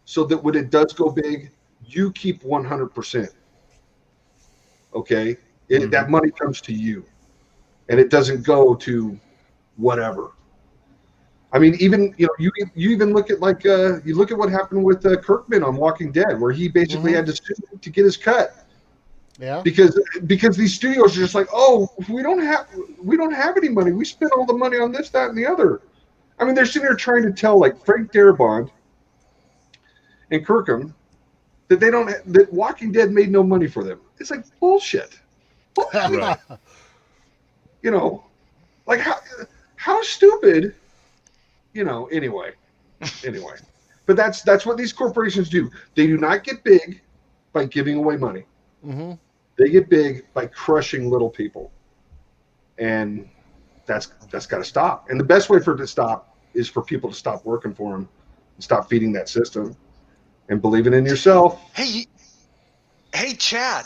so that when it does go big, you keep 100%. Okay, that money comes to you, and it doesn't go to whatever. I mean, even you even look at you look at what happened with Kirkman on Walking Dead, where he basically had to sue to get his cut. yeah. Because these studios are just like, oh, we don't have any money. We spent all the money on this, that, and the other. I mean, they're sitting there trying to tell like Frank Darabont and Kirkham that Walking Dead made no money for them. It's like bullshit. Right. You know, like how stupid. You know. Anyway. But that's what these corporations do. They do not get big by giving away money. Mm-hmm. They get big by crushing little people, and that's got to stop. And the best way for it to stop is for people to stop working for them, and stop feeding that system, and believing in yourself. Hey, Chad.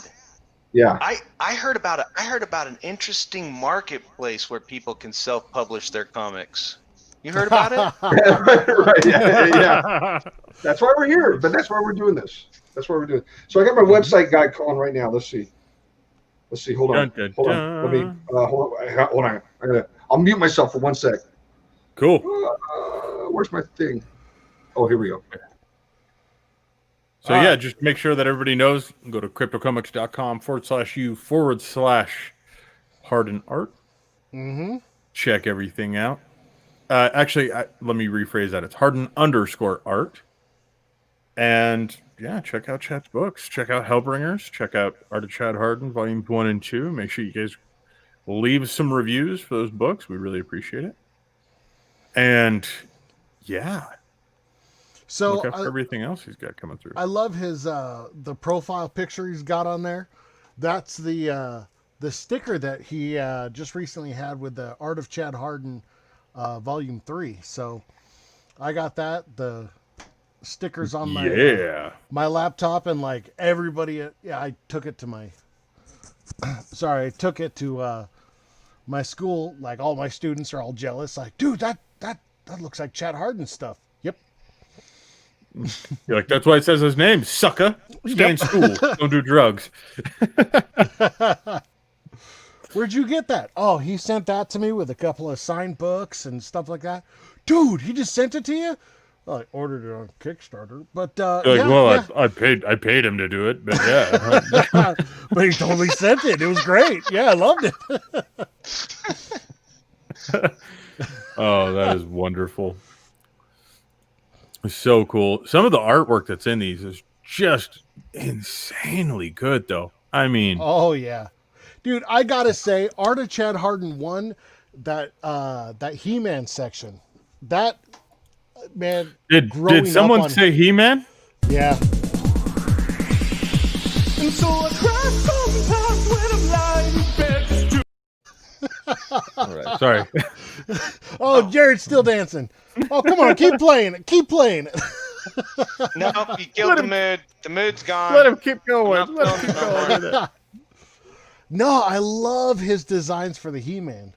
Yeah. I heard about an interesting marketplace where people can self-publish their comics. You heard about it? Right. Yeah. That's why we're here. But that's why we're doing this. That's why we're doing it. So I got my website guy calling right now. Let's see. Hold on. Hold on. Let me. Hold on. I'll mute myself for 1 sec. Cool. Where's my thing? Oh, here we go. So just make sure that everybody knows. Go to cryptocomics.com/u/Hardin Art. Mm-hmm. Check everything out. Actually, let me rephrase that. It's Hardin_art. And yeah, check out Chad's books. Check out Hellbringers. Check out Art of Chad Hardin, Volumes 1 and 2. Make sure you guys leave some reviews for those books. We really appreciate it. And yeah. So look out for everything else he's got coming through. I love his the profile picture he's got on there. That's the sticker that he just recently had with the Art of Chad Hardin Volume 3. So I got that. The stickers on my laptop, and like everybody I took it to my my school. Like all my students are all jealous, like, dude, that looks like Chad Hardin stuff. Yep. You're like, that's why it says his name, sucker. Stay in school. Don't do drugs. Where'd you get that? Oh, he sent that to me with a couple of signed books and stuff like that. Dude, he just sent it to you? Well, I ordered it on Kickstarter, but I paid him to do it, but yeah. But he totally sent it. It was great. Yeah, I loved it. Oh, that is wonderful. It's so cool. Some of the artwork that's in these is just insanely good, though. I mean, oh yeah, dude. I gotta say, Art of Chad Hardin 1, that He-Man section, that man. Did someone say He-Man? Yeah. And so I cry sometimes when I'm lying in bed. All right, sorry. Oh, Jared's still dancing. Oh, come on, keep playing it. Keep playing it. No, you killed the mood. The mood's gone. Let him keep going. No, I love his designs for the He-Man.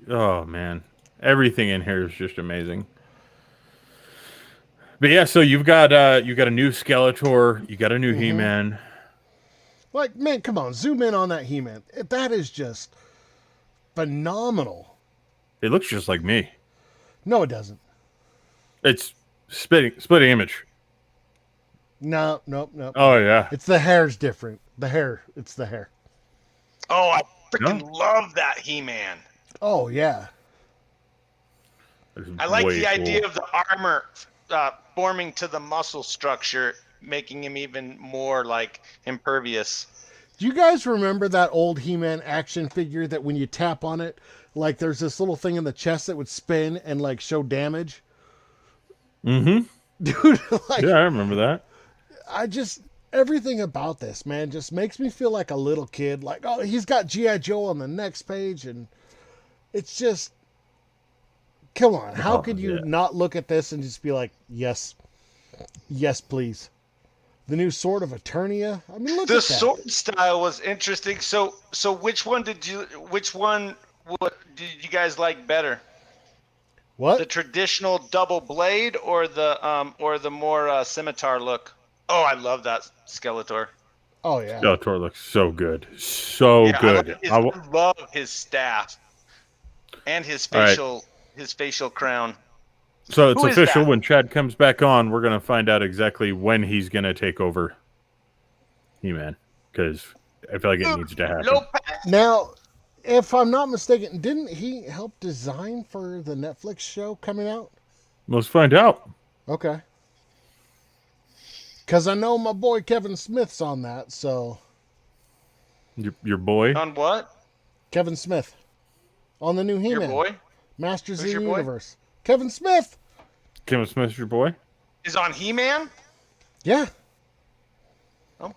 Oh man, everything in here is just amazing. But yeah, so you've got a new Skeletor, you got a new He-Man. Like, man, come on, zoom in on that He-Man. That is just phenomenal. It looks just like me. No, it doesn't. It's splitting image. No. Oh yeah. It's the hair's different. It's the hair. Oh, I freaking love that He-Man. Oh yeah. I like the idea of the armor forming to the muscle structure, making him even more like impervious. Do you guys remember that old He-Man action figure that when you tap on it, like there's this little thing in the chest that would spin and like show damage. Mm-hmm. Dude, like, Yeah, I remember that. Everything about this, man, just makes me feel like a little kid. Like, oh, he's got G.I. Joe on the next page, and it's just, come on. How could you not look at this and just be like, yes, please? The new Sword of Eternia. I mean, look at that. The sword style was interesting. So which one did you guys like better? What? The traditional double blade or the more scimitar look? Oh, I love that Skeletor. Oh yeah. Skeletor looks so good. So good. I love his staff and his facial crown. So it's Who is official. that? When Chad comes back on, we're going to find out exactly when he's going to take over He-Man, because I feel like it needs to happen. Now, if I'm not mistaken, didn't he help design for the Netflix show coming out? Let's find out. Okay. Because I know my boy Kevin Smith's on that, so... Your boy? On what? Kevin Smith. On the new He-Man. Your boy? Masters Who's of the your boy? Universe. Kevin Smith! Kevin Smith's your boy? Is on He-Man? Yeah. Oh,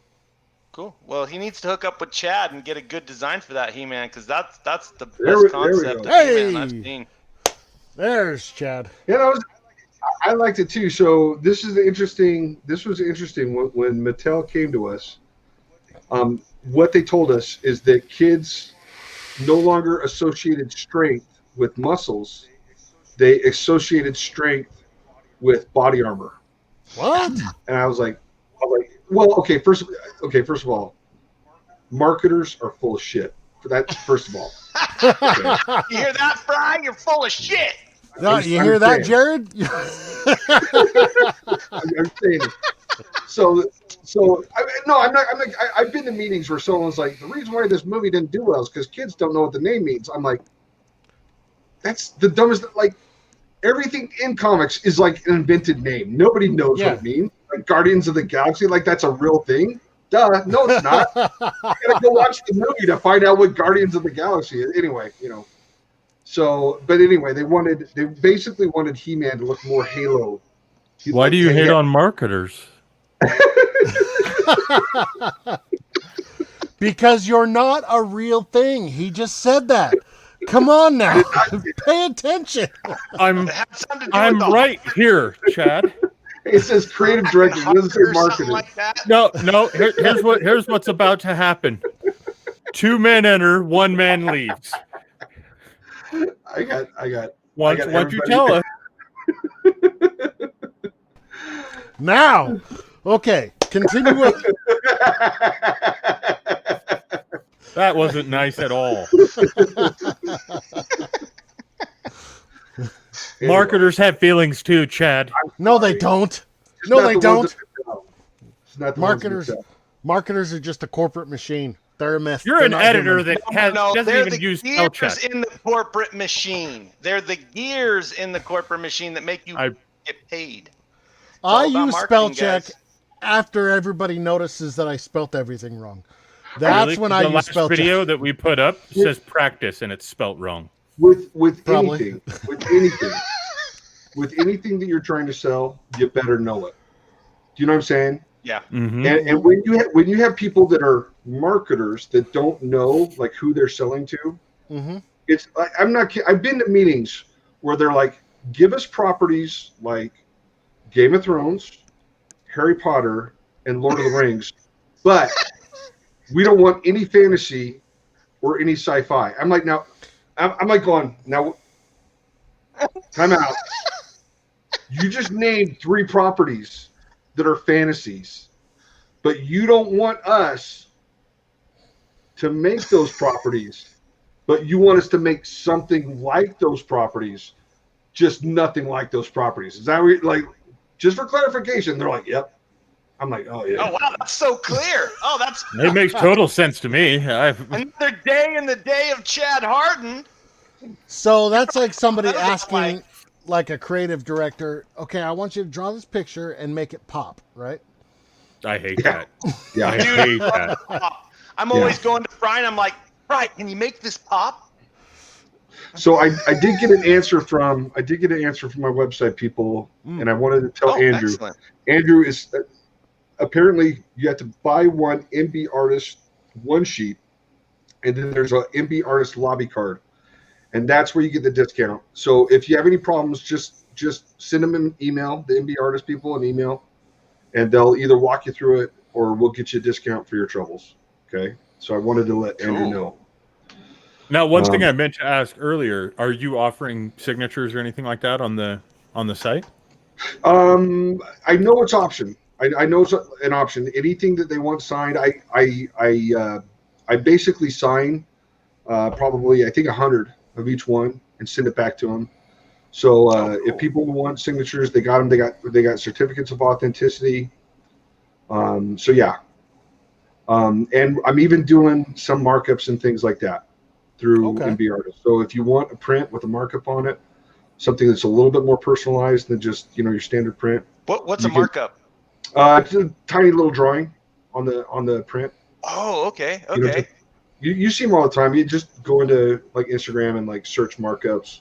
cool. Well, he needs to hook up with Chad and get a good design for that He-Man, because that's the best concept of He-Man I've seen. There's Chad. Yeah, I liked it too. So this was interesting when Mattel came to us. What they told us is that kids no longer associated strength with muscles; they associated strength with body armor. What? And I was like, well, okay. First of all, marketers are full of shit. For that, first of all. Okay. You hear that, Fry? You're full of shit. No, you hear that, Jared? I'm saying it. So I've been to meetings where someone's like, the reason why this movie didn't do well is because kids don't know what the name means. I'm like, that's the dumbest. Like, everything in comics is like an invented name. Nobody knows what it means. Like Guardians of the Galaxy, like that's a real thing. Duh, no, it's not. You gotta go watch the movie to find out what Guardians of the Galaxy is. Anyway, So, but anyway, they basically wanted He-Man to look more Halo. Why do you hate on marketers? Because you're not a real thing. He just said that. Come on now. Pay attention. I'm right here, Chad. It says creative director. It doesn't say marketing. Like that? No. Here's what's about to happen. 2 men enter, 1 man leaves. I got. Once you tell us. Now, okay, continue with. That wasn't nice at all. Marketers have feelings too, Chad. No, they don't. No, they don't. Marketers are just a corporate machine. They're a myth. You're an editor that doesn't even use spell check. They're the gears in the corporate machine. They're the gears in the corporate machine that make you get paid. I use spell check after everybody notices that I spelt everything wrong. That's when I use spell check. The video that we put up says practice and it's spelt wrong. With anything that you're trying to sell, you better know it. Do you know what I'm saying? Yeah. Mm-hmm. And when you have people that are marketers that don't know like who they're selling to, it's like, I'm not kidding. I've been to meetings where they're like, give us properties like Game of Thrones, Harry Potter, and Lord of the Rings, but we don't want any fantasy or any sci-fi. I'm like, now, I'm like going, now, time out. You just named 3 properties that are fantasies, but you don't want us to make those properties, but you want us to make something like those properties, just nothing like those properties. Is that what, like, just for clarification? They're like, yep. I'm like, oh yeah. Oh wow, that's so clear. Oh, that's it makes total sense to me. Another day in the day of Chad Hardin. So that's like somebody asking, like a creative director, okay, I want you to draw this picture and make it pop, right? I hate that. Yeah, I hate that. I'm always going to Fry and I'm like, Fry, can you make this pop? So I did get an answer from my website people, and I wanted to tell Andrew. Excellent. Andrew is apparently you have to buy one MB Artist one sheet, and then there's a MB Artist lobby card, and that's where you get the discount. So if you have any problems, just send them an email, the MB Artist people an email, and they'll either walk you through it or we'll get you a discount for your troubles. Okay. So I wanted to let Andrew know. Now, one thing I meant to ask earlier: are you offering signatures or anything like that on the site? I know it's option. I know it's an option. Anything that they want signed, I basically sign probably I think 100 of each one and send it back to them. So cool. If people want signatures, they got them. They got certificates of authenticity. So yeah, and I'm even doing some markups and things like that through MB Artist. So if you want a print with a markup on it, something that's a little bit more personalized than just your standard print. What's a markup? It's a tiny little drawing on the print. Oh, okay. You see them all the time. You just go into like Instagram and like search markups.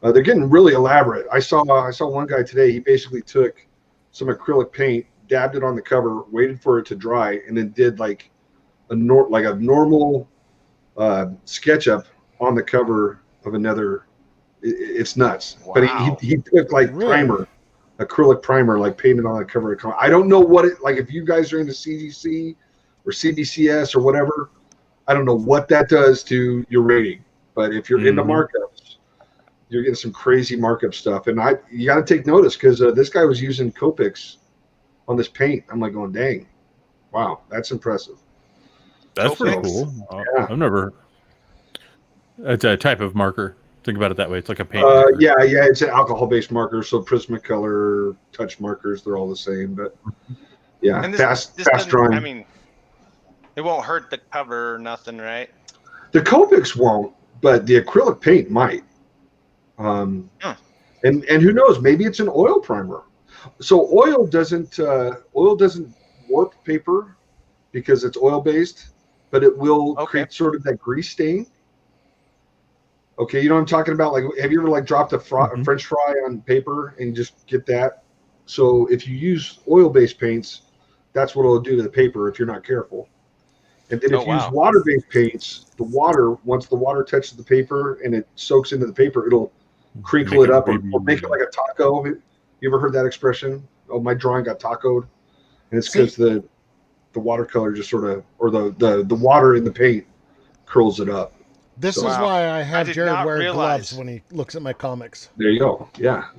They're getting really elaborate. I saw one guy today. He basically took some acrylic paint, dabbed it on the cover, waited for it to dry, and then did like a normal SketchUp on the cover of another. It's nuts. Wow. But he took like primer, acrylic primer, like painted on the cover of I don't know what it like. If you guys are into CGC or CBCS or whatever, I don't know what that does to your rating. But if you're into markups, you're getting some crazy markup stuff. And you got to take notice because this guy was using Copics on this paint. I'm like going, dang, wow, that's impressive. That's pretty cool. Yeah. I've never. It's a type of marker. Think about it that way. It's like a paint. Yeah, it's an alcohol-based marker. So Prismacolor, touch markers, they're all the same. But yeah, and fast drawing. I mean, it won't hurt the cover or nothing, right? The Copics won't, but the acrylic paint might. And who knows? Maybe it's an oil primer. So oil doesn't warp paper because it's oil-based, but it will create sort of that grease stain. Okay, you know what I'm talking about? Like, have you ever like dropped a French fry on paper and just get that? So if you use oil-based paints, that's what it'll do to the paper if you're not careful. And then if you use water-based paints, once the water touches the paper and it soaks into the paper, it'll crinkle it up or make it like a taco. You ever heard that expression? Oh, my drawing got tacoed, and it's because the watercolor just sort of, or the water in the paint curls it up. This is why I have Jared wear gloves when he looks at my comics. There you go. Yeah.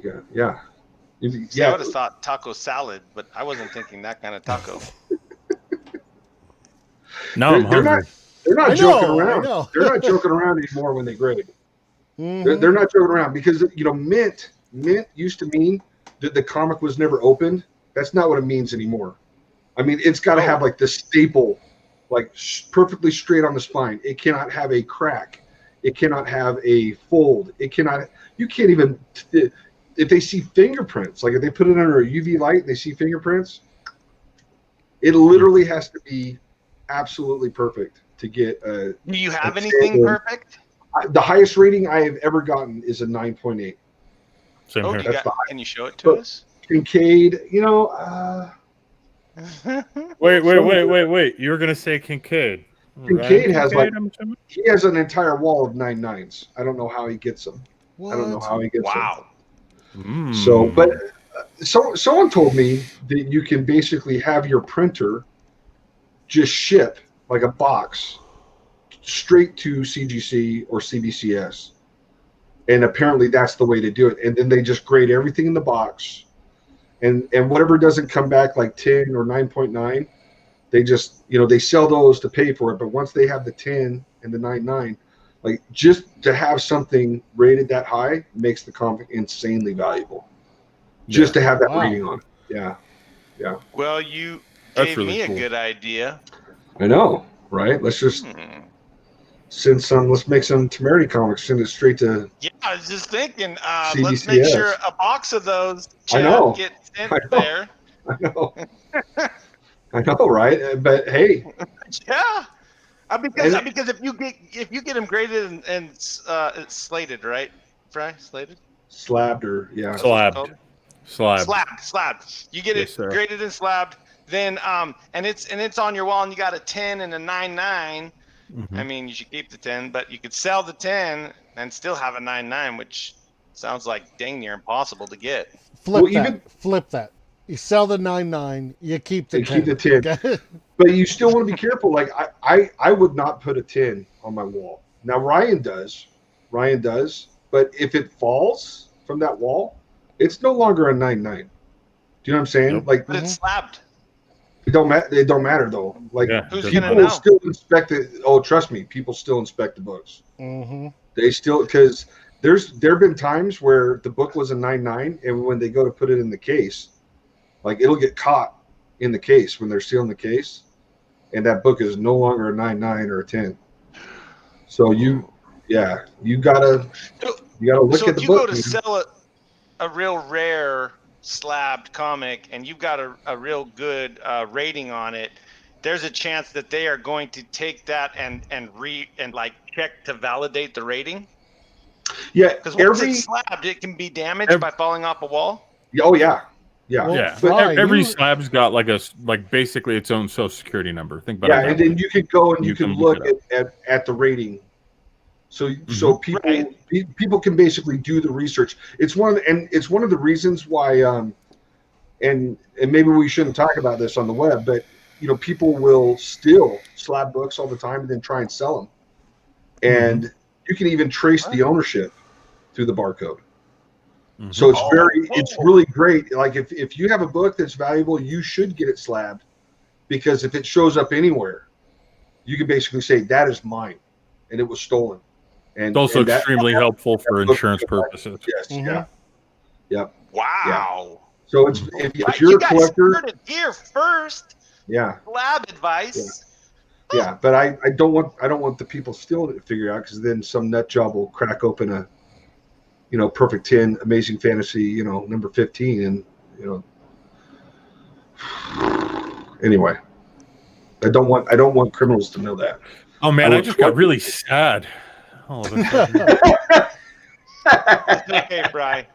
See, I would have thought taco salad, but I wasn't thinking that kind of taco. No, they're not joking around. They're not joking around anymore when they grade. They're not joking around because mint used to mean that the comic was never opened. That's not what it means anymore. I mean, it's got to have like the staple, like perfectly straight on the spine. It cannot have a crack. It cannot have a fold. You can't even, if they see fingerprints, like if they put it under a UV light and they see fingerprints, it literally has to be absolutely perfect to get a. Do you have anything perfect? The highest rating I have ever gotten is a 9.8. Same here. Can you show it to us? Kincaid, Wait. You were going to say Kincaid. Kincaid has he has an entire wall of 9.9s. I don't know how he gets them. What? I don't know how he gets them. Mm. So, but someone told me that you can basically have your printer just ship like a box straight to CGC or CBCS. And apparently that's the way to do it. And then they just grade everything in the box. And whatever doesn't come back like 10 or 9.9, they just, they sell those to pay for it. But once they have the 10 and the 9.9, like just to have something rated that high makes the comic insanely valuable. Just to have that rating on it. Yeah. Well, you gave me a good idea. I know, right? Let's just let's make some Temerity comics, send it straight to. Yeah, I was just thinking, CBCS. Let's make sure a box of those gets sent there. I know. I know, right? But hey. Yeah. Because if you get them graded and it's slated, right? Fry slated. Slabbed or yeah. Slabbed. You get Yes, it graded and slabbed. Then and it's on your wall and you got a 10 and a 9.9. I mean, you should keep the 10, but you could sell the 10 and still have a 9.9, which sounds like dang near impossible to get. Flip that. You sell the 9.9, you keep the 10. Keep the 10. But you still want to be careful. Like I would not put a 10 on my wall. Now Ryan does. But if it falls from that wall, it's no longer a 9.9. Do you know what I'm saying? Nope. Like, But it's slabbed. It don't matter though. Like Who's people gonna know? still inspect it. Oh, trust me, people still inspect the books. Mm-hmm. They still, because there have been times where the book was a 9.9, and when they go to put it in the case, like it'll get caught in the case when they're sealing the case, and that book is no longer a 9.9 or a 10. So you gotta look so at the book. if you go to sell a real rare slabbed comic and you've got a real good rating on it, there's a chance that they are going to take that and like check to validate the rating. Yeah, because once it's slabbed, it can be damaged by falling off a wall. Oh yeah. Well, But every slab's got like basically its own social security number. Think about it. Yeah, and then you can go and you can look at the rating. So people can basically do the research. It's one of the reasons why and maybe we shouldn't talk about this on the web, but people will steal slab books all the time and then try and sell them. And you can even trace the ownership through the barcode. So it's really great. Like if you have a book that's valuable, you should get it slabbed, because if it shows up anywhere, you can basically say that is mine and it was stolen. And it's also extremely helpful for insurance purposes. Yes. Yeah. Yep. Wow. Yeah. So it's if you're a collector, heard it here first. Yeah. Lab advice. Yeah, but I don't want the people stealing it to figure out, because then some nut job will crack open a Perfect 10 Amazing Fantasy, number 15, and anyway, I don't want criminals to know that. Oh man, I just got really sad. All of a sudden. It's okay, Bri.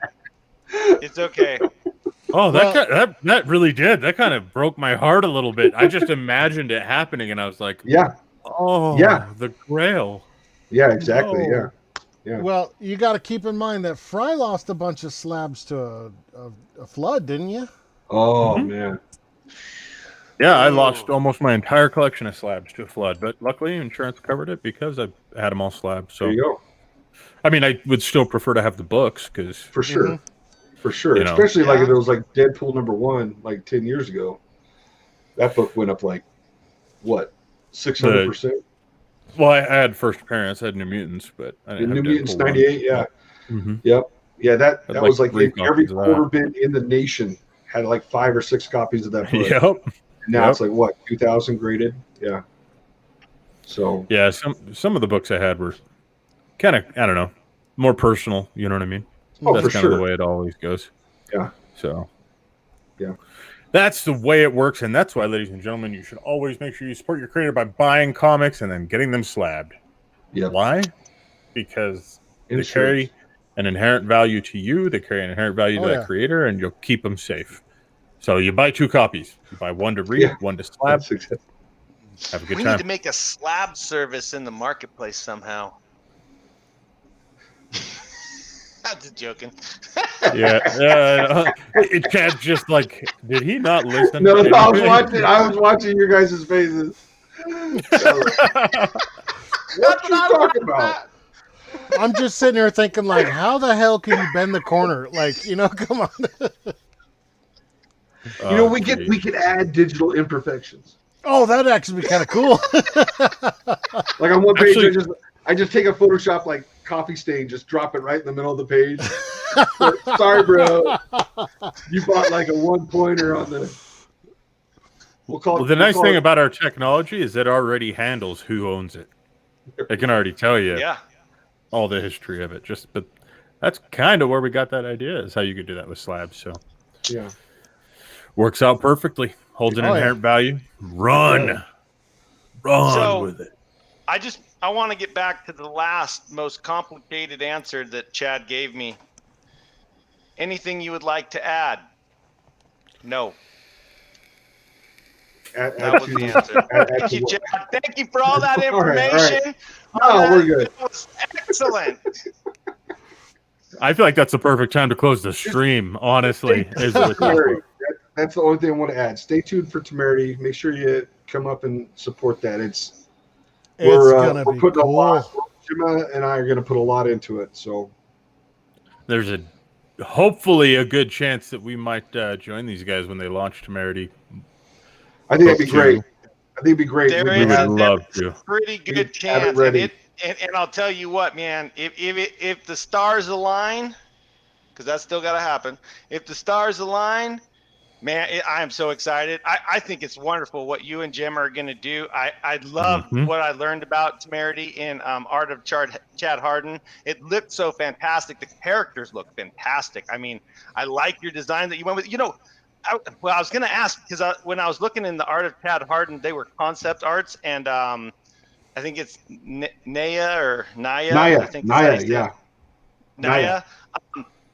It's okay. Oh, that really did. That kind of broke my heart a little bit. I just imagined it happening, and I was like, the Grail. Yeah, exactly. No. Yeah. Well, you got to keep in mind that Fry lost a bunch of slabs to a flood, didn't you? Oh man. Yeah, I lost almost my entire collection of slabs to a flood, but luckily insurance covered it because I had them all slabbed. So there you go. I mean, I would still prefer to have the books, because for sure, especially like if it was like Deadpool #1 like 10 years ago, that book went up like what 600%. Well, I had First Appearance, I had New Mutants, but I didn't have New Mutants Deadpool 98. Yeah. Yep. Yeah, that was like every quarter bin in the nation had like 5 or 6 copies of that book. Yep. Now it's like what, 2,000 graded? Yeah. So yeah, some of the books I had were kind of, I don't know, more personal. You know what I mean? Oh, that's for kind sure. of the way it always goes. Yeah. So yeah, that's the way it works, and that's why, ladies and gentlemen, you should always make sure you support your creator by buying comics and then getting them slabbed. Yeah. Why? Because they carry an inherent value to you. They carry an inherent value to that creator, and you'll keep them safe. So you buy 2 copies. You buy one to read, one to slab. Have a good We time. need to make a slab service in the marketplace somehow. I'm just joking. It can't just like. Did he not listen? No, I was watching your guys' faces. What you talking about? I'm just sitting here thinking, like, how the hell can you bend the corner? Like, come on. We could add digital imperfections. Oh, that'd actually be kind of cool. Like on one page, I just take a Photoshop like coffee stain, just drop it right in the middle of the page. Sorry, bro. You bought like a 1-pointer on the. The nice thing about our technology is it already handles who owns it. It can already tell you all the history of it. But that's kind of where we got that idea, is how you could do that with slabs. So yeah, works out perfectly. Holds an inherent value. Run with it. I want to get back to the last most complicated answer that Chad gave me. Anything you would like to add? No. That was the answer. Thank you, Chad. Thank you for all that information. All right. No, we're good. That was excellent. I feel like that's the perfect time to close the stream, honestly. That's the only thing I want to add. Stay tuned for Temerity. Make sure you come up and support that. We're putting a lot. Gemma and I are going to put a lot into it. So there's hopefully a good chance that we might join these guys when they launch Temerity. I think it'd be great. We would love to. Pretty good chance. And I'll tell you what, man, if the stars align, because that's still got to happen. If the stars align, man, I am so excited. I think it's wonderful what you and Jim are going to do. I love what I learned about Temerity in Art of Chad Hardin. It looked so fantastic. The characters look fantastic. I mean, I like your design that you went with. I was going to ask, because when I was looking in the Art of Chad Hardin, they were concept arts, and I think it's Naya or Naya. I think Naya, yeah. Naya.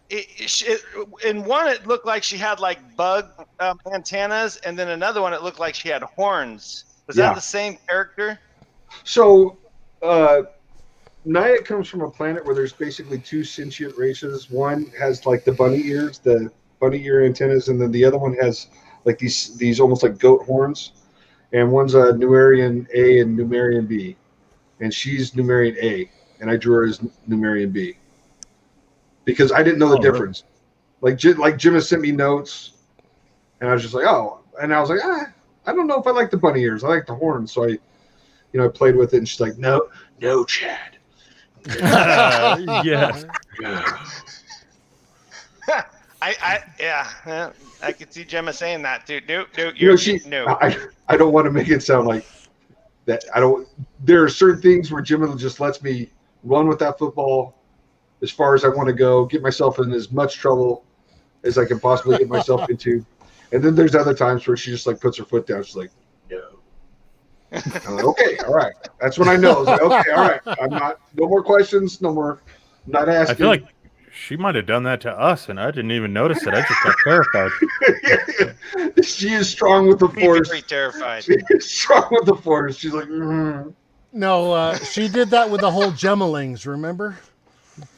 In one, it looked like she had like bug antennas, and then another one, it looked like she had horns. Was that the same character? So, Naya comes from a planet where there's basically two sentient races. One has like the bunny ears, the bunny ear antennas, and then the other one has like these almost like goat horns. And one's a Numerian A and Numerian B, and she's Numerian A, and I drew her as Numerian B because I didn't know the difference. Really? Like Jim has sent me notes, and I was just like, oh, and I was like, I don't know if I like the bunny ears. I like the horns, so I played with it, and she's like, no, Chad. Yes. I could see Gemma saying that too. No. I don't want to make it sound like that. There are certain things where Gemma just lets me run with that football as far as I want to go, get myself in as much trouble as I can possibly get myself into. And then there's other times where she just like puts her foot down. She's like, no. I'm like, okay, all right. That's when I know. I was like, okay, all right. I'm not. No more questions. No more. I'm not asking. I feel like she might have done that to us, and I didn't even notice it. I just got terrified. She is strong with the force. Very terrified. She is strong with the force. She's like, No, she did that with the whole Gemmelings, remember?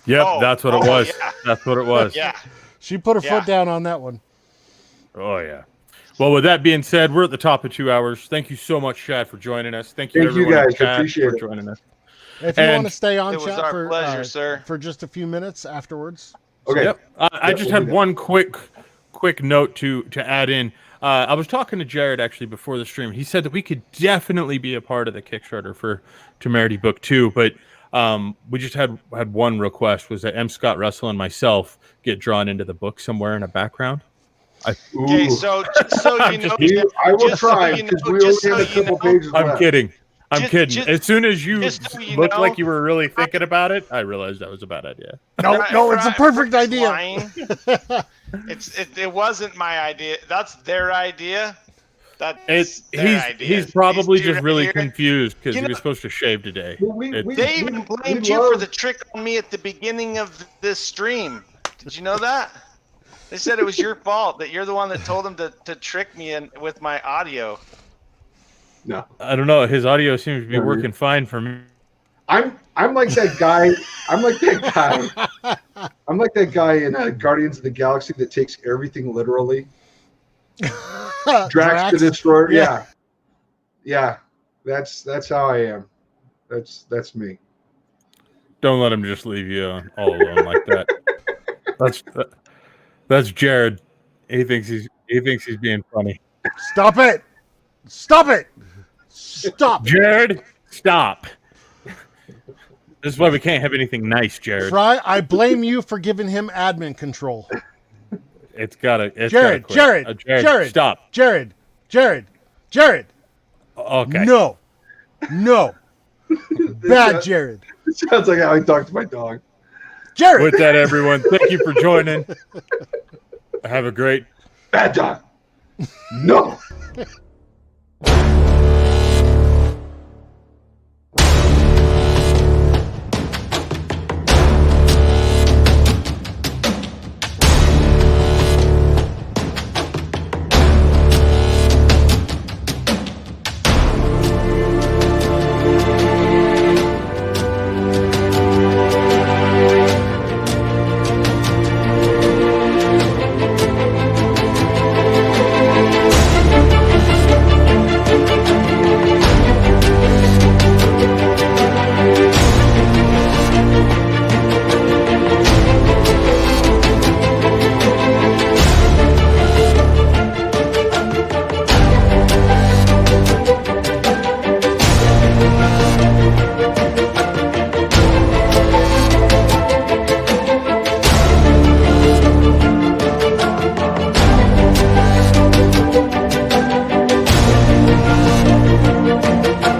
Yep, that's what it was. Yeah. That's what it was. Yeah. She put her foot down on that one. Oh, yeah. Well, with that being said, we're at the top of 2 hours. Thank you so much, Chad, for joining us. Thank you, everyone, guys. Chad, I appreciate for it. joining us. If you want to stay on it was chat our pleasure, sir. for just a few minutes afterwards. Okay. Yep. I just had one quick note to add in. I was talking to Jared actually before the stream. He said that we could definitely be a part of the Kickstarter for Temerity Book 2, but we just had one request, was that M. Scott Russell and myself get drawn into the book somewhere in a background. Okay, so you know, I will try because we only have a couple pages left. I'm kidding. I'm kidding. As soon as you looked know, like you were really thinking about it, I realized that was a bad idea. No, it's a perfect idea. It wasn't my idea. That's their idea. He's probably just really confused because he was supposed to shave today. They even blamed you for the trick on me at the beginning of this stream. Did you know that? They said it was your fault, that you're the one that told them to trick me with my audio. No, I don't know. His audio seems to be working fine for me. I'm like that guy. I'm like that guy in Guardians of the Galaxy that takes everything literally. Drax the Destroyer. Yeah. That's how I am. That's me. Don't let him just leave you all alone like that. That's Jared. He thinks he's being funny. Stop it! Stop, Jared. Stop. This is why we can't have anything nice, Jared. Fry, I blame you for giving him admin control. It's gotta. Jared, stop. Jared. Okay. No. Bad Jared. It sounds like how I talk to my dog. Jared. With that, everyone, thank you for joining. Have a great bad dog. No.